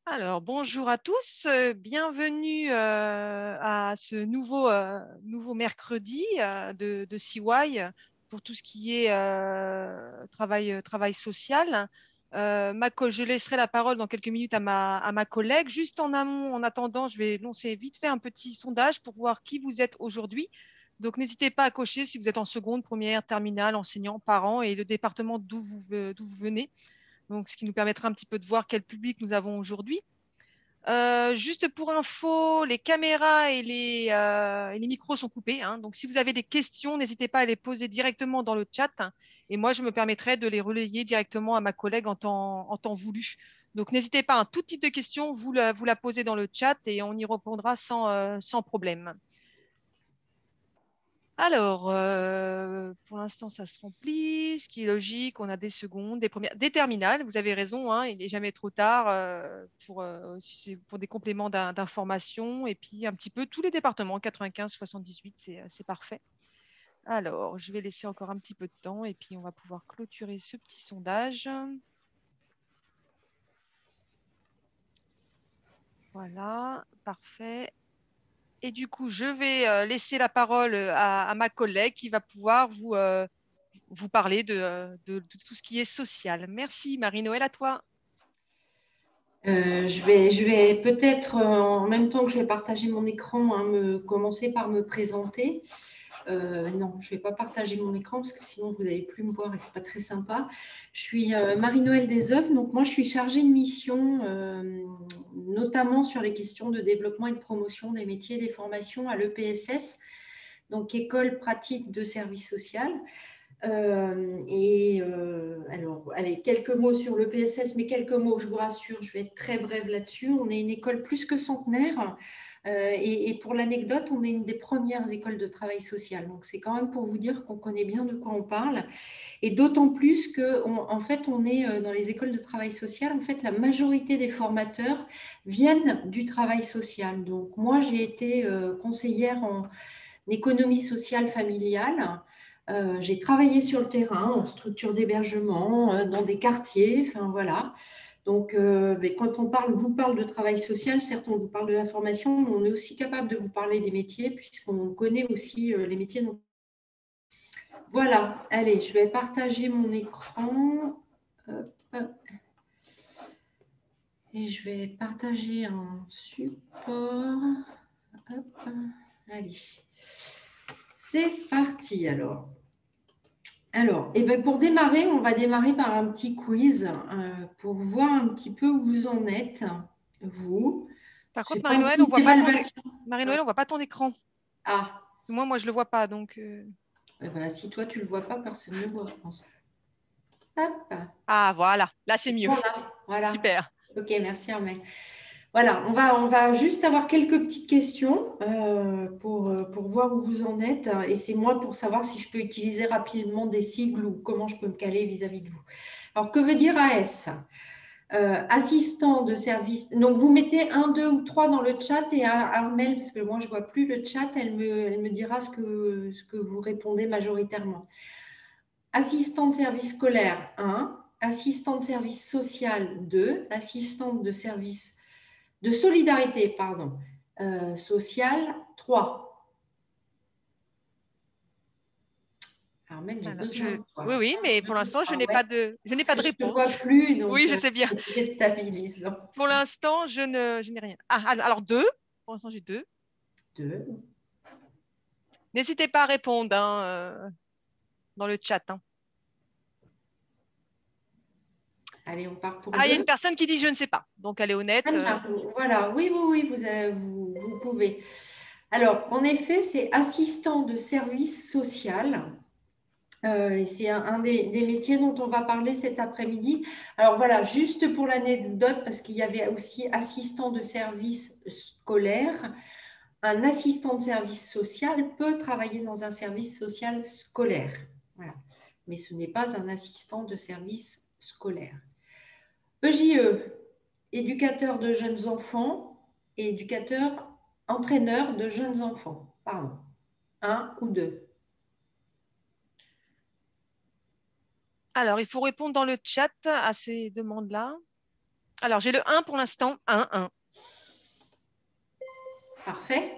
Alors, bonjour à tous, bienvenue à ce nouveau mercredi de CY pour tout ce qui est travail social. Je laisserai la parole dans quelques minutes à ma collègue. Juste en amont, en attendant, je vais lancer vite fait un petit sondage pour voir qui vous êtes aujourd'hui. Donc, n'hésitez pas à cocher si vous êtes en seconde, première, terminale, enseignant, parent et le département d'où vous venez. Donc, ce qui nous permettra un petit peu de voir quel public nous avons aujourd'hui. Juste pour info, les caméras et les micros sont coupés, hein. Donc, si vous avez des questions, n'hésitez pas à les poser directement dans le chat, hein. Et moi, je me permettrai de les relayer directement à ma collègue en temps voulu. Donc, n'hésitez pas, un tout type de question, vous la posez dans le chat et on y répondra sans problème. Alors, pour l'instant, ça se remplit, ce qui est logique. On a des secondes, des premières, des terminales. Vous avez raison, hein, il n'est jamais trop tard si c'est pour des compléments d'information. Et puis, un petit peu tous les départements, 95, 78, c'est parfait. Alors, je vais laisser encore un petit peu de temps et puis on va pouvoir clôturer ce petit sondage. Voilà, parfait. Et du coup, je vais laisser la parole à ma collègue qui va pouvoir vous parler de tout ce qui est social. Merci, Marie-Noël, à toi. Je vais peut-être, en même temps que je vais partager mon écran, hein, commencer par me présenter. Non, je ne vais pas partager mon écran parce que sinon vous n'allez plus me voir et ce n'est pas très sympa. Je suis Marie-Noël Desœuvres, donc moi je suis chargée de mission, notamment sur les questions de développement et de promotion des métiers et des formations à l'EPSS, donc École pratique de service social. Alors, allez, quelques mots sur le PSS, mais quelques mots, je vous rassure, je vais être très brève là-dessus. On est une école plus que centenaire. Et pour l'anecdote, on est une des premières écoles de travail social. Donc, c'est quand même pour vous dire qu'on connaît bien de quoi on parle. Et d'autant plus qu'en fait, on est dans les écoles de travail social. En fait, la majorité des formateurs viennent du travail social. Donc, moi, j'ai été conseillère en économie sociale familiale. J'ai travaillé sur le terrain en structure d'hébergement, dans des quartiers, enfin voilà. Donc, mais quand vous parle de travail social, certes, on vous parle de la formation, mais on est aussi capable de vous parler des métiers, puisqu'on connaît aussi les métiers. Voilà, allez, je vais partager mon écran. Hop. Et je vais partager un support. Hop. Allez, c'est parti alors. Alors, pour démarrer, on va démarrer par un petit quiz pour voir un petit peu où vous en êtes, vous. Par Ce n'est contre, pas un Marie-Noël, on quiz voit pas d'évaluation. Marie-Noël, on voit pas ton écran. Ah, Moi, je le vois pas, donc. si toi, tu ne le vois pas, personne ne le voit, je pense. Hop, Ah, voilà, là, c'est mieux. bon là, voilà. Super. Ok, merci Armel. Voilà, on va juste avoir quelques petites questions pour voir où vous en êtes. Et c'est moi pour savoir si je peux utiliser rapidement des sigles ou comment je peux me caler vis-à-vis de vous. Alors, que veut dire AS? Assistant de service. Donc, vous mettez 1, 2 ou 3 dans le chat et Armel, parce que moi, je ne vois plus le chat, elle me dira ce que vous répondez majoritairement. Assistant de service scolaire, 1. Assistant de service social, 2. Assistante de service de solidarité, pardon, sociale, 3. Armel, j'ai Voilà, besoin de Oui, toi. oui, mais pour l'instant, Ah ouais, je n'ai parce pas que de je ne te vois réponse. plus, donc Oui, je sais bien. c'est déstabilisant. Pour l'instant, je n'ai rien. Ah, alors deux. Pour l'instant, j'ai deux. 2. N'hésitez pas à répondre, hein, dans le chat, hein. Allez, on part pour Ah, il y a une 2. personne qui dit je ne sais pas. Donc, elle est honnête. Voilà, oui, vous pouvez. Alors, en effet, c'est assistant de service social. C'est un des métiers dont on va parler cet après-midi. Alors voilà, juste pour l'anecdote, parce qu'il y avait aussi assistant de service scolaire. Un assistant de service social peut travailler dans un service social scolaire. Voilà. Mais ce n'est pas un assistant de service scolaire. EJE, éducateur de jeunes enfants et entraîneur de jeunes enfants. Pardon. 1 ou 2. Alors, il faut répondre dans le chat à ces demandes-là. Alors, j'ai le 1 pour l'instant. 1. Parfait.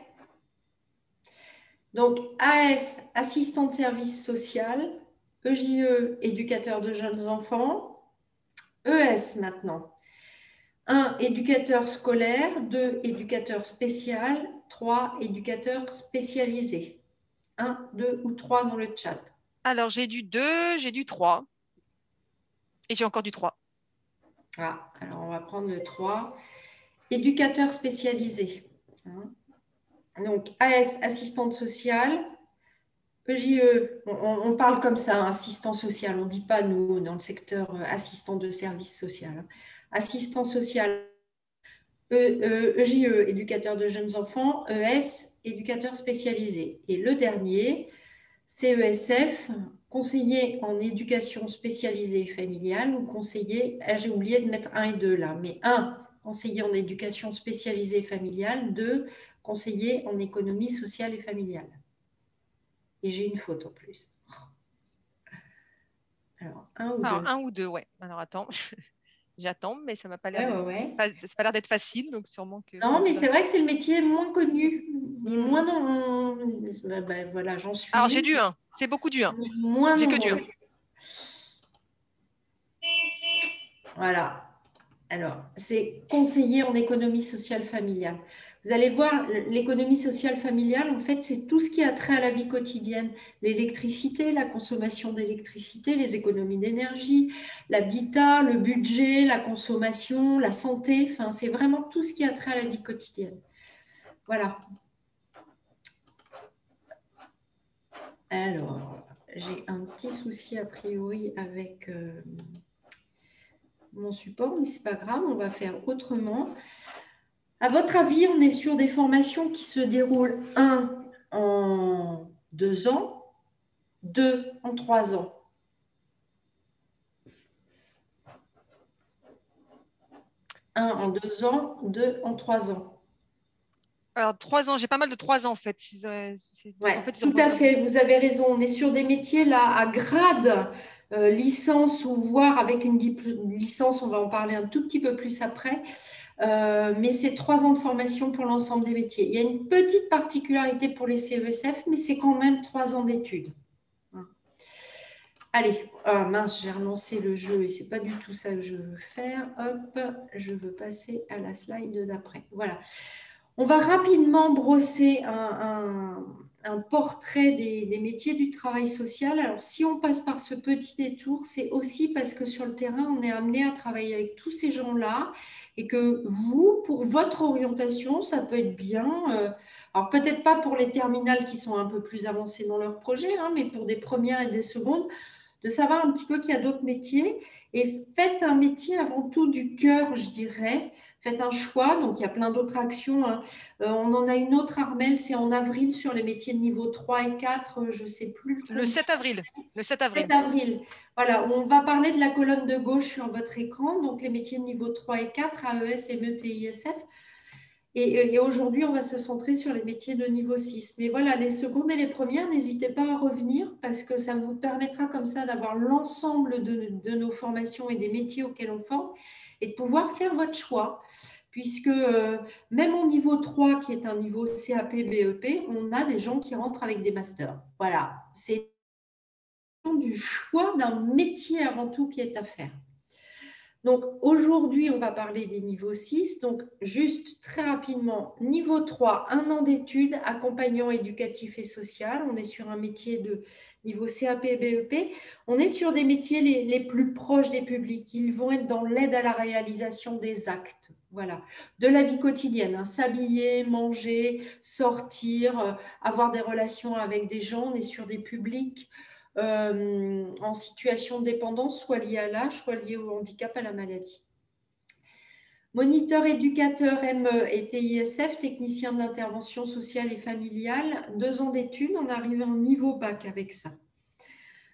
Donc, AS, assistant de service social, EJE, éducateur de jeunes enfants, ES maintenant. 1, éducateur scolaire, 2, éducateur spécial, 3, éducateur spécialisé. 1, 2 ou 3 dans le chat. Alors, j'ai du 2, j'ai du 3. Et j'ai encore du 3. Ah, alors on va prendre le 3. Éducateur spécialisé. Donc, AS, assistante sociale. EJE, on parle comme ça, hein, assistant social. On ne dit pas, nous, dans le secteur assistant de service social. Assistant social, EJE, éducateur de jeunes enfants. ES, éducateur spécialisé. Et le dernier, CESF, conseiller en éducation spécialisée et familiale ou conseiller, j'ai oublié de mettre 1 et 2 là, mais 1, conseiller en éducation spécialisée et familiale, 2, conseiller en économie sociale et familiale. Et j'ai une faute en plus. Alors, 1 ou 2? Alors, 1 ou 2, ouais. Alors, attends. J'attends, mais ça m'a pas l'air Ouais, d'être ouais. pas l'air d'être facile, donc sûrement que Non, mais je c'est vrai que c'est le métier moins connu. Et moins Hmm. non... Ben, voilà, j'en Alors, suis j'ai une. du 1. C'est beaucoup du 1. Moins J'ai que du nombreux. 1. Voilà. Alors, c'est conseiller en économie sociale familiale. Vous allez voir, l'économie sociale familiale, en fait, c'est tout ce qui a trait à la vie quotidienne. L'électricité, la consommation d'électricité, les économies d'énergie, l'habitat, le budget, la consommation, la santé. Enfin, c'est vraiment tout ce qui a trait à la vie quotidienne. Voilà. Alors, j'ai un petit souci a priori avec mon support, mais c'est pas grave, on va faire autrement. À votre avis, on est sur des formations qui se déroulent 1 en 2 ans, 2 en 3 ans. Un en 2 ans, 2 en 3 ans. Alors, 3 ans, j'ai pas mal de 3 ans en fait. Ouais, En fait, tout à fait, vous avez raison. On est sur des métiers là à grade, licence ou voire avec une licence, on va en parler un tout petit peu plus après. Mais c'est 3 ans de formation pour l'ensemble des métiers. Il y a une petite particularité pour les CESF, mais c'est quand même 3 ans d'études. Allez, ah mince, j'ai relancé le jeu et c'est pas du tout ça que je veux faire. Hop, je veux passer à la slide d'après. Voilà. On va rapidement brosser un portrait des métiers du travail social. Alors, si on passe par ce petit détour, c'est aussi parce que sur le terrain, on est amené à travailler avec tous ces gens-là et que vous, pour votre orientation, ça peut être bien. Alors, peut-être pas pour les terminales qui sont un peu plus avancées dans leur projet, hein, mais pour des premières et des secondes, de savoir un petit peu qu'il y a d'autres métiers et faites un métier avant tout du cœur, je dirais. Faites un choix, donc il y a plein d'autres actions, hein. On en a une autre, Armel, c'est en avril sur les métiers de niveau 3 et 4, je ne sais plus le combien. 7 avril. Le 7 7 avril. avril. Voilà, on va parler de la colonne de gauche sur votre écran, donc les métiers de niveau 3 et 4, AES, MET, ISF. Et aujourd'hui, on va se centrer sur les métiers de niveau 6. Mais voilà, les secondes et les premières, n'hésitez pas à revenir parce que ça vous permettra comme ça d'avoir l'ensemble de nos formations et des métiers auxquels on forme et de pouvoir faire votre choix. Puisque même au niveau 3, qui est un niveau CAP, BEP, on a des gens qui rentrent avec des masters. Voilà, c'est du choix d'un métier avant tout qui est à faire. Donc aujourd'hui, on va parler des niveaux 6. Donc juste très rapidement, niveau 3, 1 an d'études, accompagnant éducatif et social. On est sur un métier de niveau CAP et BEP. On est sur des métiers les plus proches des publics. Ils vont être dans l'aide à la réalisation des actes. Voilà, de la vie quotidienne, hein. S'habiller, manger, sortir, avoir des relations avec des gens. On est sur des publics en situation de dépendance, soit liée à l'âge, soit liée au handicap, à la maladie. Moniteur éducateur ME et TISF, technicien de l'intervention sociale et familiale, 2 ans d'études, on arrive à un niveau bac avec ça.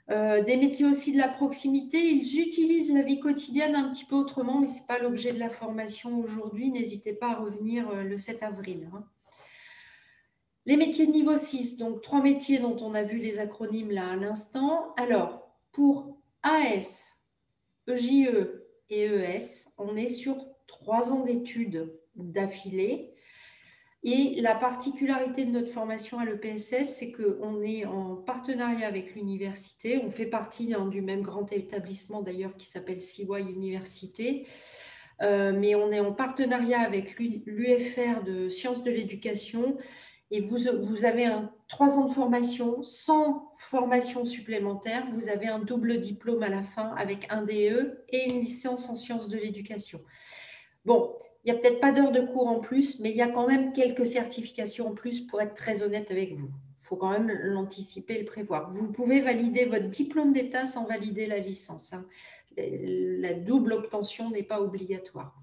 Des métiers aussi de la proximité, ils utilisent la vie quotidienne un petit peu autrement, mais ce n'est pas l'objet de la formation aujourd'hui, n'hésitez pas à revenir le 7 avril. Hein. Les métiers de niveau 6, donc 3 métiers dont on a vu les acronymes là à l'instant. Alors, pour AS, EJE et ES, on est sur 3 ans d'études d'affilée. Et la particularité de notre formation à l'EPSS, c'est qu'on est en partenariat avec l'université. On fait partie du même grand établissement d'ailleurs qui s'appelle CY Université. Mais on est en partenariat avec l'UFR de sciences de l'éducation. Et vous avez 3 ans de formation sans formation supplémentaire. Vous avez un double diplôme à la fin avec un DE et une licence en sciences de l'éducation. Bon, il n'y a peut-être pas d'heures de cours en plus, mais il y a quand même quelques certifications en plus pour être très honnête avec vous. Il faut quand même l'anticiper et le prévoir. Vous pouvez valider votre diplôme d'État sans valider la licence. La double obtention n'est pas obligatoire.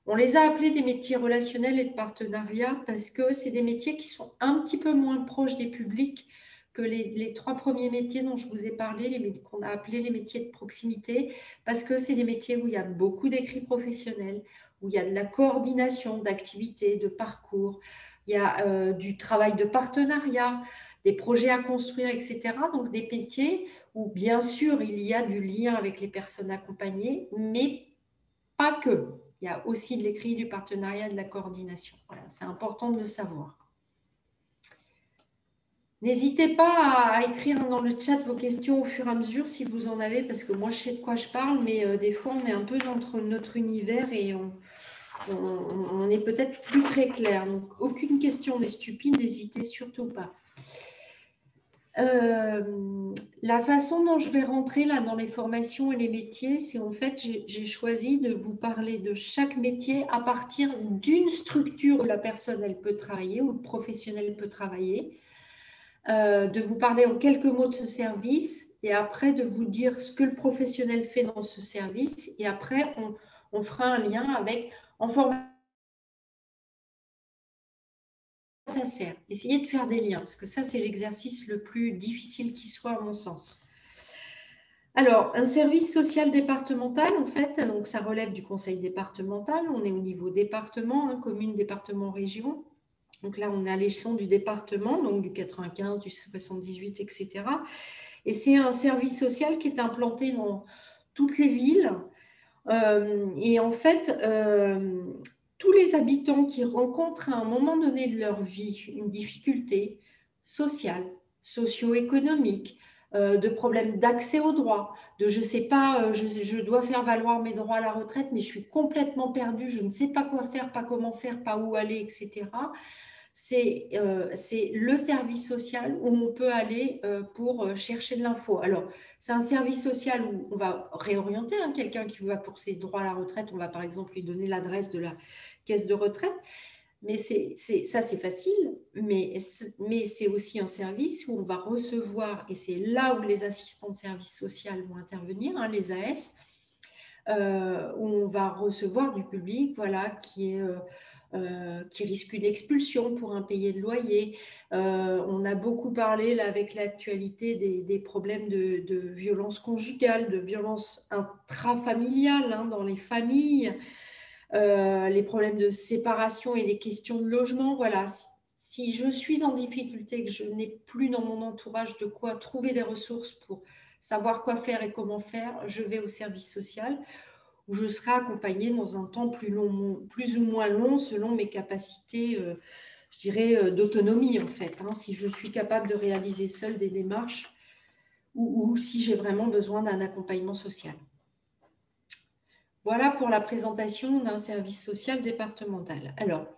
On les a appelés des métiers relationnels et de partenariat parce que c'est des métiers qui sont un petit peu moins proches des publics que les 3 premiers métiers dont je vous ai parlé, qu'on a appelés les métiers de proximité, parce que c'est des métiers où il y a beaucoup d'écrits professionnels, où il y a de la coordination d'activités, de parcours, il y a du travail de partenariat, des projets à construire, etc. Donc des métiers où bien sûr il y a du lien avec les personnes accompagnées, mais pas que. Il y a aussi de l'écrit, du partenariat, de la coordination. Voilà, c'est important de le savoir. N'hésitez pas à écrire dans le chat vos questions au fur et à mesure si vous en avez, parce que moi je sais de quoi je parle, mais des fois on est un peu dans notre univers et on est peut-être plus très clair. Donc aucune question n'est stupide, n'hésitez surtout pas. La façon dont je vais rentrer là dans les formations et les métiers, c'est en fait, j'ai choisi de vous parler de chaque métier à partir d'une structure où la personne elle peut travailler, où le professionnel peut travailler, de vous parler en quelques mots de ce service et après de vous dire ce que le professionnel fait dans ce service et après on fera un lien avec en formation. Ça sert. Essayez de faire des liens, parce que ça, c'est l'exercice le plus difficile qui soit, à mon sens. Alors, un service social départemental, en fait, donc ça relève du conseil départemental. On est au niveau département, hein, commune, département, région. Donc là, on est à l'échelon du département, donc du 95, du 78, etc. Et c'est un service social qui est implanté dans toutes les villes. Et en fait, tous les habitants qui rencontrent à un moment donné de leur vie une difficulté sociale, socio-économique, de problèmes d'accès aux droits, de je ne sais pas, je dois faire valoir mes droits à la retraite, mais je suis complètement perdue, je ne sais pas quoi faire, pas comment faire, pas où aller, etc. C'est le service social où on peut aller pour chercher de l'info. Alors, c'est un service social où on va réorienter quelqu'un qui va pour ses droits à la retraite. On va par exemple lui donner l'adresse de la caisse de retraite. Mais ça, c'est facile. Mais c'est aussi un service où on va recevoir, et c'est là où les assistants de service social vont intervenir, les AS, où on va recevoir du public qui risque une expulsion pour impayé de loyer. On a beaucoup parlé là, avec l'actualité des problèmes de violence conjugale, de violence intrafamiliale dans les familles, les problèmes de séparation et des questions de logement. Voilà, si je suis en difficulté, que je n'ai plus dans mon entourage de quoi trouver des ressources pour savoir quoi faire et comment faire, je vais au service social, où je serai accompagnée dans un temps plus ou moins long selon mes capacités, je dirais, d'autonomie en fait. Si je suis capable de réaliser seule des démarches ou si j'ai vraiment besoin d'un accompagnement social. Voilà pour la présentation d'un service social départemental. Alors,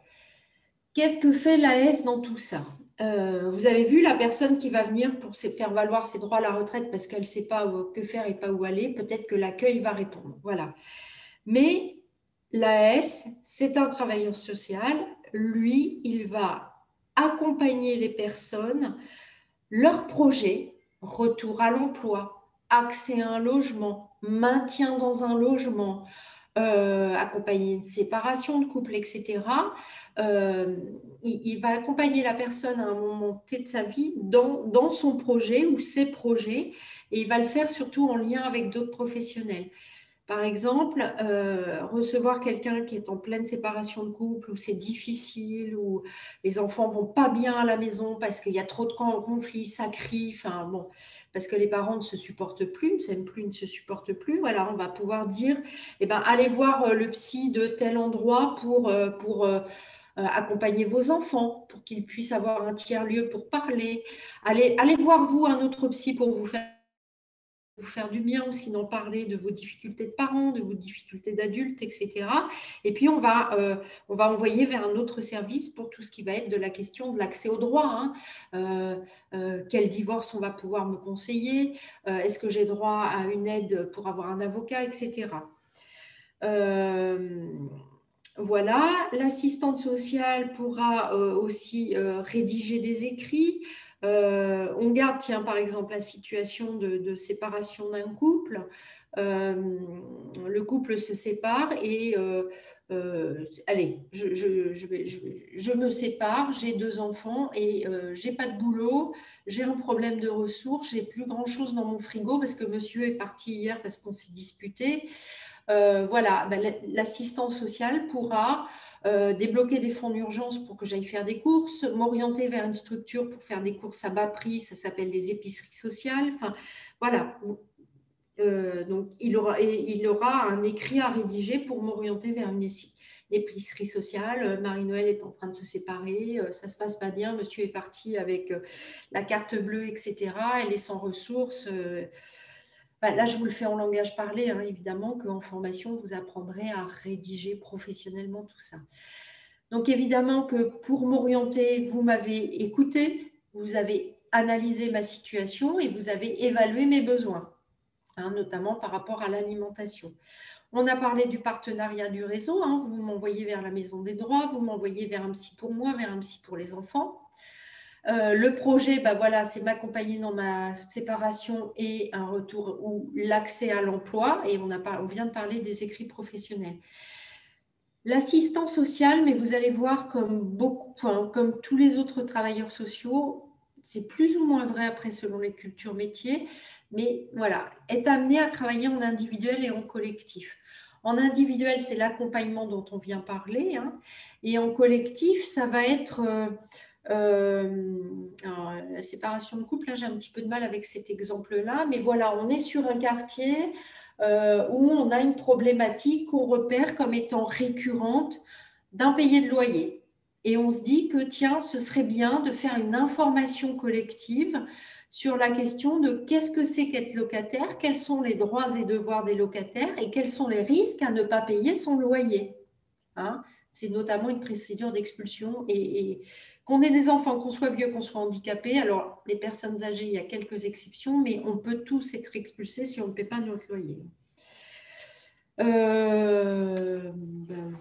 qu'est-ce que fait l'AS dans tout ça ? Vous avez vu la personne qui va venir pour faire valoir ses droits à la retraite parce qu'elle ne sait pas que faire et pas où aller, peut-être que l'accueil va répondre. Voilà. Mais l'AS, c'est un travailleur social. Lui, il va accompagner les personnes, leurs projets, retour à l'emploi, accès à un logement, maintien dans un logement, accompagner une séparation de couple, etc. Il va accompagner la personne à un moment T de sa vie dans son projet ou ses projets, et il va le faire surtout en lien avec d'autres professionnels. Par exemple, recevoir quelqu'un qui est en pleine séparation de couple, où c'est difficile, où les enfants vont pas bien à la maison parce qu'il y a trop de conflits, ça crie, enfin bon, parce que les parents ne se supportent plus, ne s'aiment plus, ne se supportent plus. Voilà, on va pouvoir dire, eh ben, allez voir le psy de tel endroit pour accompagner vos enfants, pour qu'ils puissent avoir un tiers-lieu pour parler. Allez voir vous un autre psy pour vous faire du bien, ou sinon parler de vos difficultés de parents, de vos difficultés d'adultes, etc. Et puis, on va envoyer vers un autre service pour tout ce qui va être de la question de l'accès au droit. Hein. Quel divorce on va pouvoir me conseiller? Est-ce que j'ai droit à une aide pour avoir un avocat, etc. Voilà, l'assistante sociale pourra aussi rédiger des écrits. On garde, tiens, par exemple, la situation de séparation d'un couple. Le couple se sépare et allez, je me sépare, j'ai 2 enfants et j'ai pas de boulot, j'ai un problème de ressources, j'ai plus grand-chose dans mon frigo parce que monsieur est parti hier parce qu'on s'est disputé. Voilà, ben, l'assistance sociale pourra débloquer des fonds d'urgence pour que j'aille faire des courses, m'orienter vers une structure pour faire des courses à bas prix, ça s'appelle les épiceries sociales. Enfin, voilà. Donc, il aura un écrit à rédiger pour m'orienter vers une épicerie sociale. Marie-Noël est en train de se séparer, ça se passe pas bien, monsieur est parti avec la carte bleue, etc. Elle est sans ressources. Là, je vous le fais en langage parlé, hein, évidemment, qu'en formation, vous apprendrez à rédiger professionnellement tout ça. Donc, évidemment que pour m'orienter, vous m'avez écouté, vous avez analysé ma situation et vous avez évalué mes besoins, hein, notamment par rapport à l'alimentation. On a parlé du partenariat du réseau, hein, vous m'envoyez vers la Maison des droits, vous m'envoyez vers un psy pour moi, vers un psy pour les enfants. Le projet, bah voilà, c'est m'accompagner dans ma séparation et un retour ou l'accès à l'emploi. Et on vient de parler des écrits professionnels. L'assistant social, mais vous allez voir comme tous les autres travailleurs sociaux, c'est plus ou moins vrai après selon les cultures métiers, mais voilà, est amené à travailler en individuel et en collectif. En individuel, c'est l'accompagnement dont on vient parler, hein, et en collectif, ça va être alors, la séparation de couple. Là, j'ai un petit peu de mal avec cet exemple-là, mais voilà, on est sur un quartier où on a une problématique qu'on repère comme étant récurrente d'impayé de loyer. Et on se dit que, tiens, ce serait bien de faire une information collective sur la question de qu'est-ce que c'est qu'être locataire, quels sont les droits et devoirs des locataires et quels sont les risques à ne pas payer son loyer. Hein, c'est notamment une procédure d'expulsion et qu'on ait des enfants, qu'on soit vieux, qu'on soit handicapé. Alors, les personnes âgées, il y a quelques exceptions, mais on peut tous être expulsés si on ne paie pas notre loyer. Ben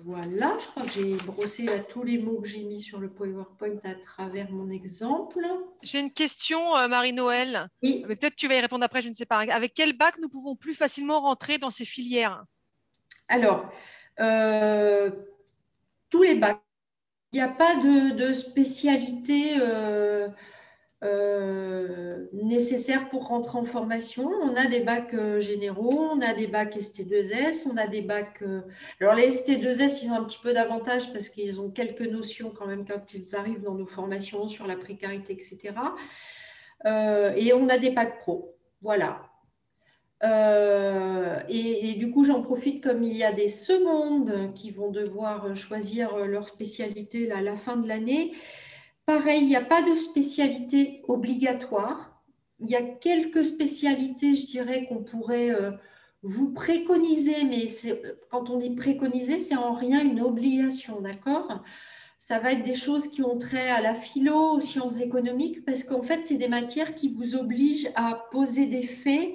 voilà, je crois que j'ai brossé là tous les mots que j'ai mis sur le PowerPoint à travers mon exemple. J'ai une question, Marie-Noël. Oui, Mais peut-être tu vas y répondre après, je ne sais pas. Avec quel bac nous pouvons plus facilement rentrer dans ces filières? alors, tous les bacs. Il n'y a pas de spécialité nécessaire pour rentrer en formation. On a des bacs généraux, on a des bacs ST2S, on a des bacs... Alors les ST2S, ils ont un petit peu d'avantage parce qu'ils ont quelques notions quand même quand ils arrivent dans nos formations sur la précarité, etc. Et on a des bacs pro. Voilà. Et du coup, j'en profite comme il y a des secondes qui vont devoir choisir leur spécialité là, à la fin de l'année. Pareil, il n'y a pas de spécialité obligatoire. Il y a quelques spécialités, je dirais, qu'on pourrait vous préconiser, mais quand on dit préconiser, c'est en rien une obligation, d'accord? Ça va être des choses qui ont trait à la philo, aux sciences économiques, parce qu'en fait, c'est des matières qui vous obligent à poser des faits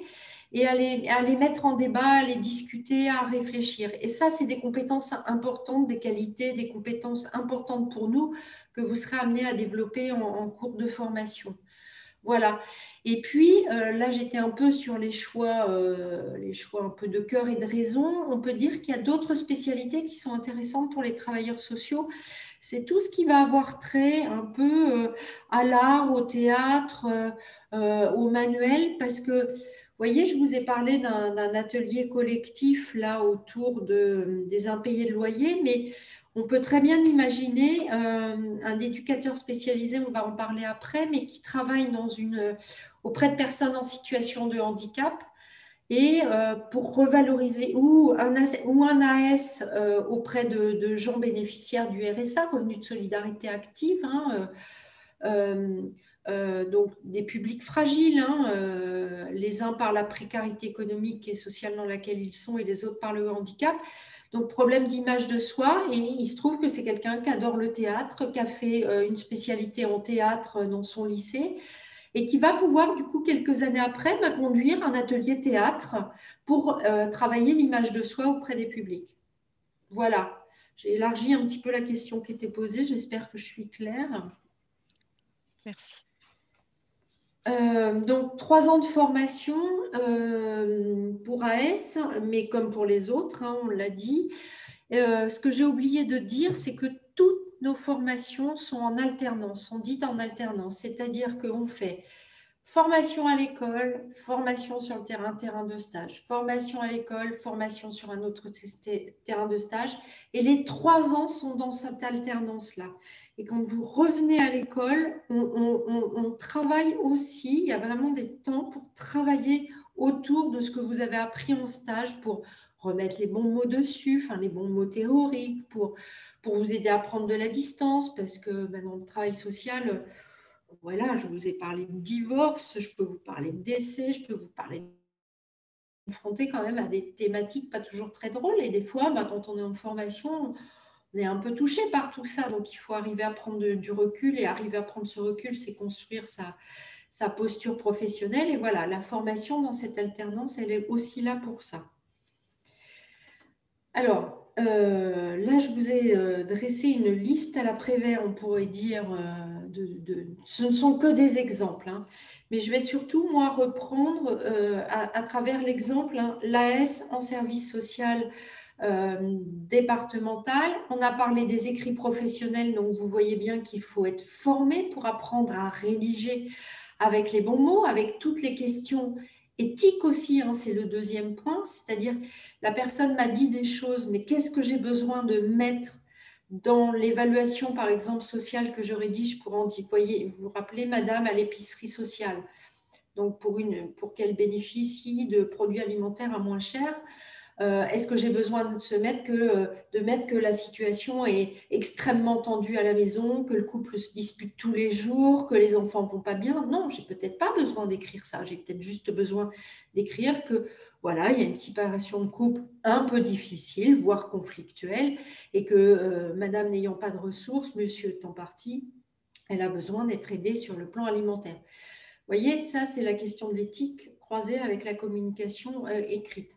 et à les mettre en débat, à les discuter, à réfléchir. Et ça, c'est des compétences importantes, des qualités, des compétences importantes pour nous que vous serez amené à développer en cours de formation. Voilà. Et puis, là, j'étais un peu sur les choix un peu de cœur et de raison. On peut dire qu'il y a d'autres spécialités qui sont intéressantes pour les travailleurs sociaux. C'est tout ce qui va avoir trait un peu à l'art, au théâtre, au manuel, parce que voyez, je vous ai parlé d'un atelier collectif là autour des impayés de loyer, mais on peut très bien imaginer un éducateur spécialisé, on va en parler après, mais qui travaille auprès de personnes en situation de handicap et pour revaloriser, ou un AS auprès de gens bénéficiaires du RSA, Revenu de Solidarité Active, hein, euh, donc des publics fragiles, hein, les uns par la précarité économique et sociale dans laquelle ils sont et les autres par le handicap. Donc problème d'image de soi, et il se trouve que c'est quelqu'un qui adore le théâtre, qui a fait une spécialité en théâtre dans son lycée, et qui va pouvoir, du coup, quelques années après, conduire un atelier théâtre pour travailler l'image de soi auprès des publics. Voilà, j'ai élargi un petit peu la question qui était posée, j'espère que je suis claire. Merci. Donc, 3 ans de formation pour AS, mais comme pour les autres, hein, on l'a dit. Ce que j'ai oublié de dire, c'est que toutes nos formations sont en alternance, sont dites en alternance, c'est-à-dire qu'on fait formation à l'école, formation sur le terrain, terrain de stage, formation à l'école, formation sur un autre terrain de stage. Et les 3 ans sont dans cette alternance-là. Et quand vous revenez à l'école, on travaille aussi, il y a vraiment des temps pour travailler autour de ce que vous avez appris en stage, pour remettre les bons mots dessus, enfin les bons mots théoriques, pour vous aider à prendre de la distance, parce que dans le travail social, voilà, je vous ai parlé de divorce, je peux vous parler de décès, je peux vous parler de confronter quand même à des thématiques pas toujours très drôles. Et des fois, quand on est en formation, on est un peu touché par tout ça. Donc, il faut arriver à prendre du recul. Et arriver à prendre ce recul, c'est construire sa posture professionnelle. Et voilà, la formation dans cette alternance, elle est aussi là pour ça. Alors, là, je vous ai dressé une liste à la Prévert, on pourrait dire, ce ne sont que des exemples, hein, mais je vais surtout, moi, reprendre à travers l'exemple, hein, l'AS en service social départemental. On a parlé des écrits professionnels, donc vous voyez bien qu'il faut être formé pour apprendre à rédiger avec les bons mots, avec toutes les questions éthiques aussi, hein, c'est le deuxième point, c'est-à-dire la personne m'a dit des choses, mais qu'est-ce que j'ai besoin de mettre dans l'évaluation, par exemple, sociale que je rédige pour en dire, vous vous rappelez, madame, à l'épicerie sociale, donc pour qu'elle bénéficie de produits alimentaires à moins cher. Est-ce que j'ai besoin de mettre que la situation est extrêmement tendue à la maison, que le couple se dispute tous les jours, que les enfants ne vont pas bien? Non, j'ai peut-être pas besoin d'écrire ça. J'ai peut-être juste besoin d'écrire que voilà, il y a une séparation de couple un peu difficile, voire conflictuelle, et que madame n'ayant pas de ressources, monsieur étant parti, elle a besoin d'être aidée sur le plan alimentaire. Vous voyez, ça, c'est la question de l'éthique croisée avec la communication écrite.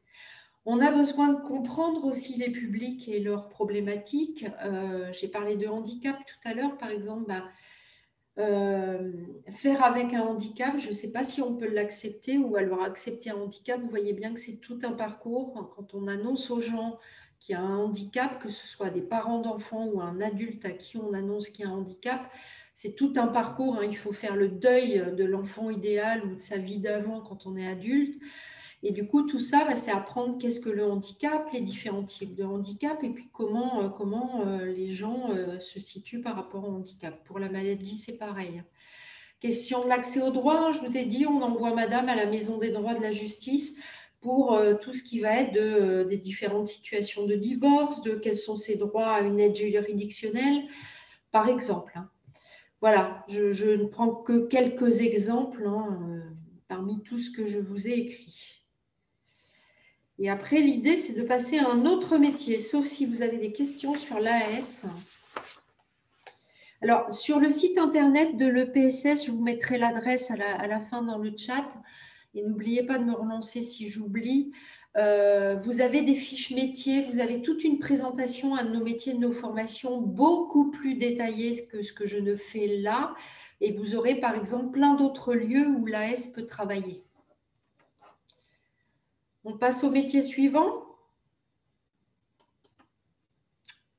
On a besoin de comprendre aussi les publics et leurs problématiques. J'ai parlé de handicap tout à l'heure, par exemple. Faire avec un handicap, je ne sais pas si on peut l'accepter ou alors accepter un handicap. Vous voyez bien que c'est tout un parcours. Quand on annonce aux gens qu'il y a un handicap, que ce soit des parents d'enfants ou un adulte à qui on annonce qu'il y a un handicap, c'est tout un parcours, hein. Il faut faire le deuil de l'enfant idéal ou de sa vie d'avant quand on est adulte. Et du coup, tout ça, c'est apprendre qu'est-ce que le handicap, les différents types de handicap, et puis comment les gens se situent par rapport au handicap. Pour la maladie, c'est pareil. Question de l'accès aux droits, je vous ai dit, on envoie madame à la Maison des droits de la justice pour tout ce qui va être des différentes situations de divorce, de quels sont ses droits à une aide juridictionnelle, par exemple, hein. Voilà, je ne prends que quelques exemples, hein, parmi tout ce que je vous ai écrit. Et après, l'idée, c'est de passer à un autre métier, sauf si vous avez des questions sur l'AS. Alors, sur le site internet de l'EPSS, je vous mettrai l'adresse à la fin dans le chat. Et n'oubliez pas de me relancer si j'oublie. Vous avez des fiches métiers, vous avez toute une présentation à nos métiers, de nos formations, beaucoup plus détaillée que ce que je ne fais là. Et vous aurez, par exemple, plein d'autres lieux où l'AS peut travailler. On passe au métier suivant.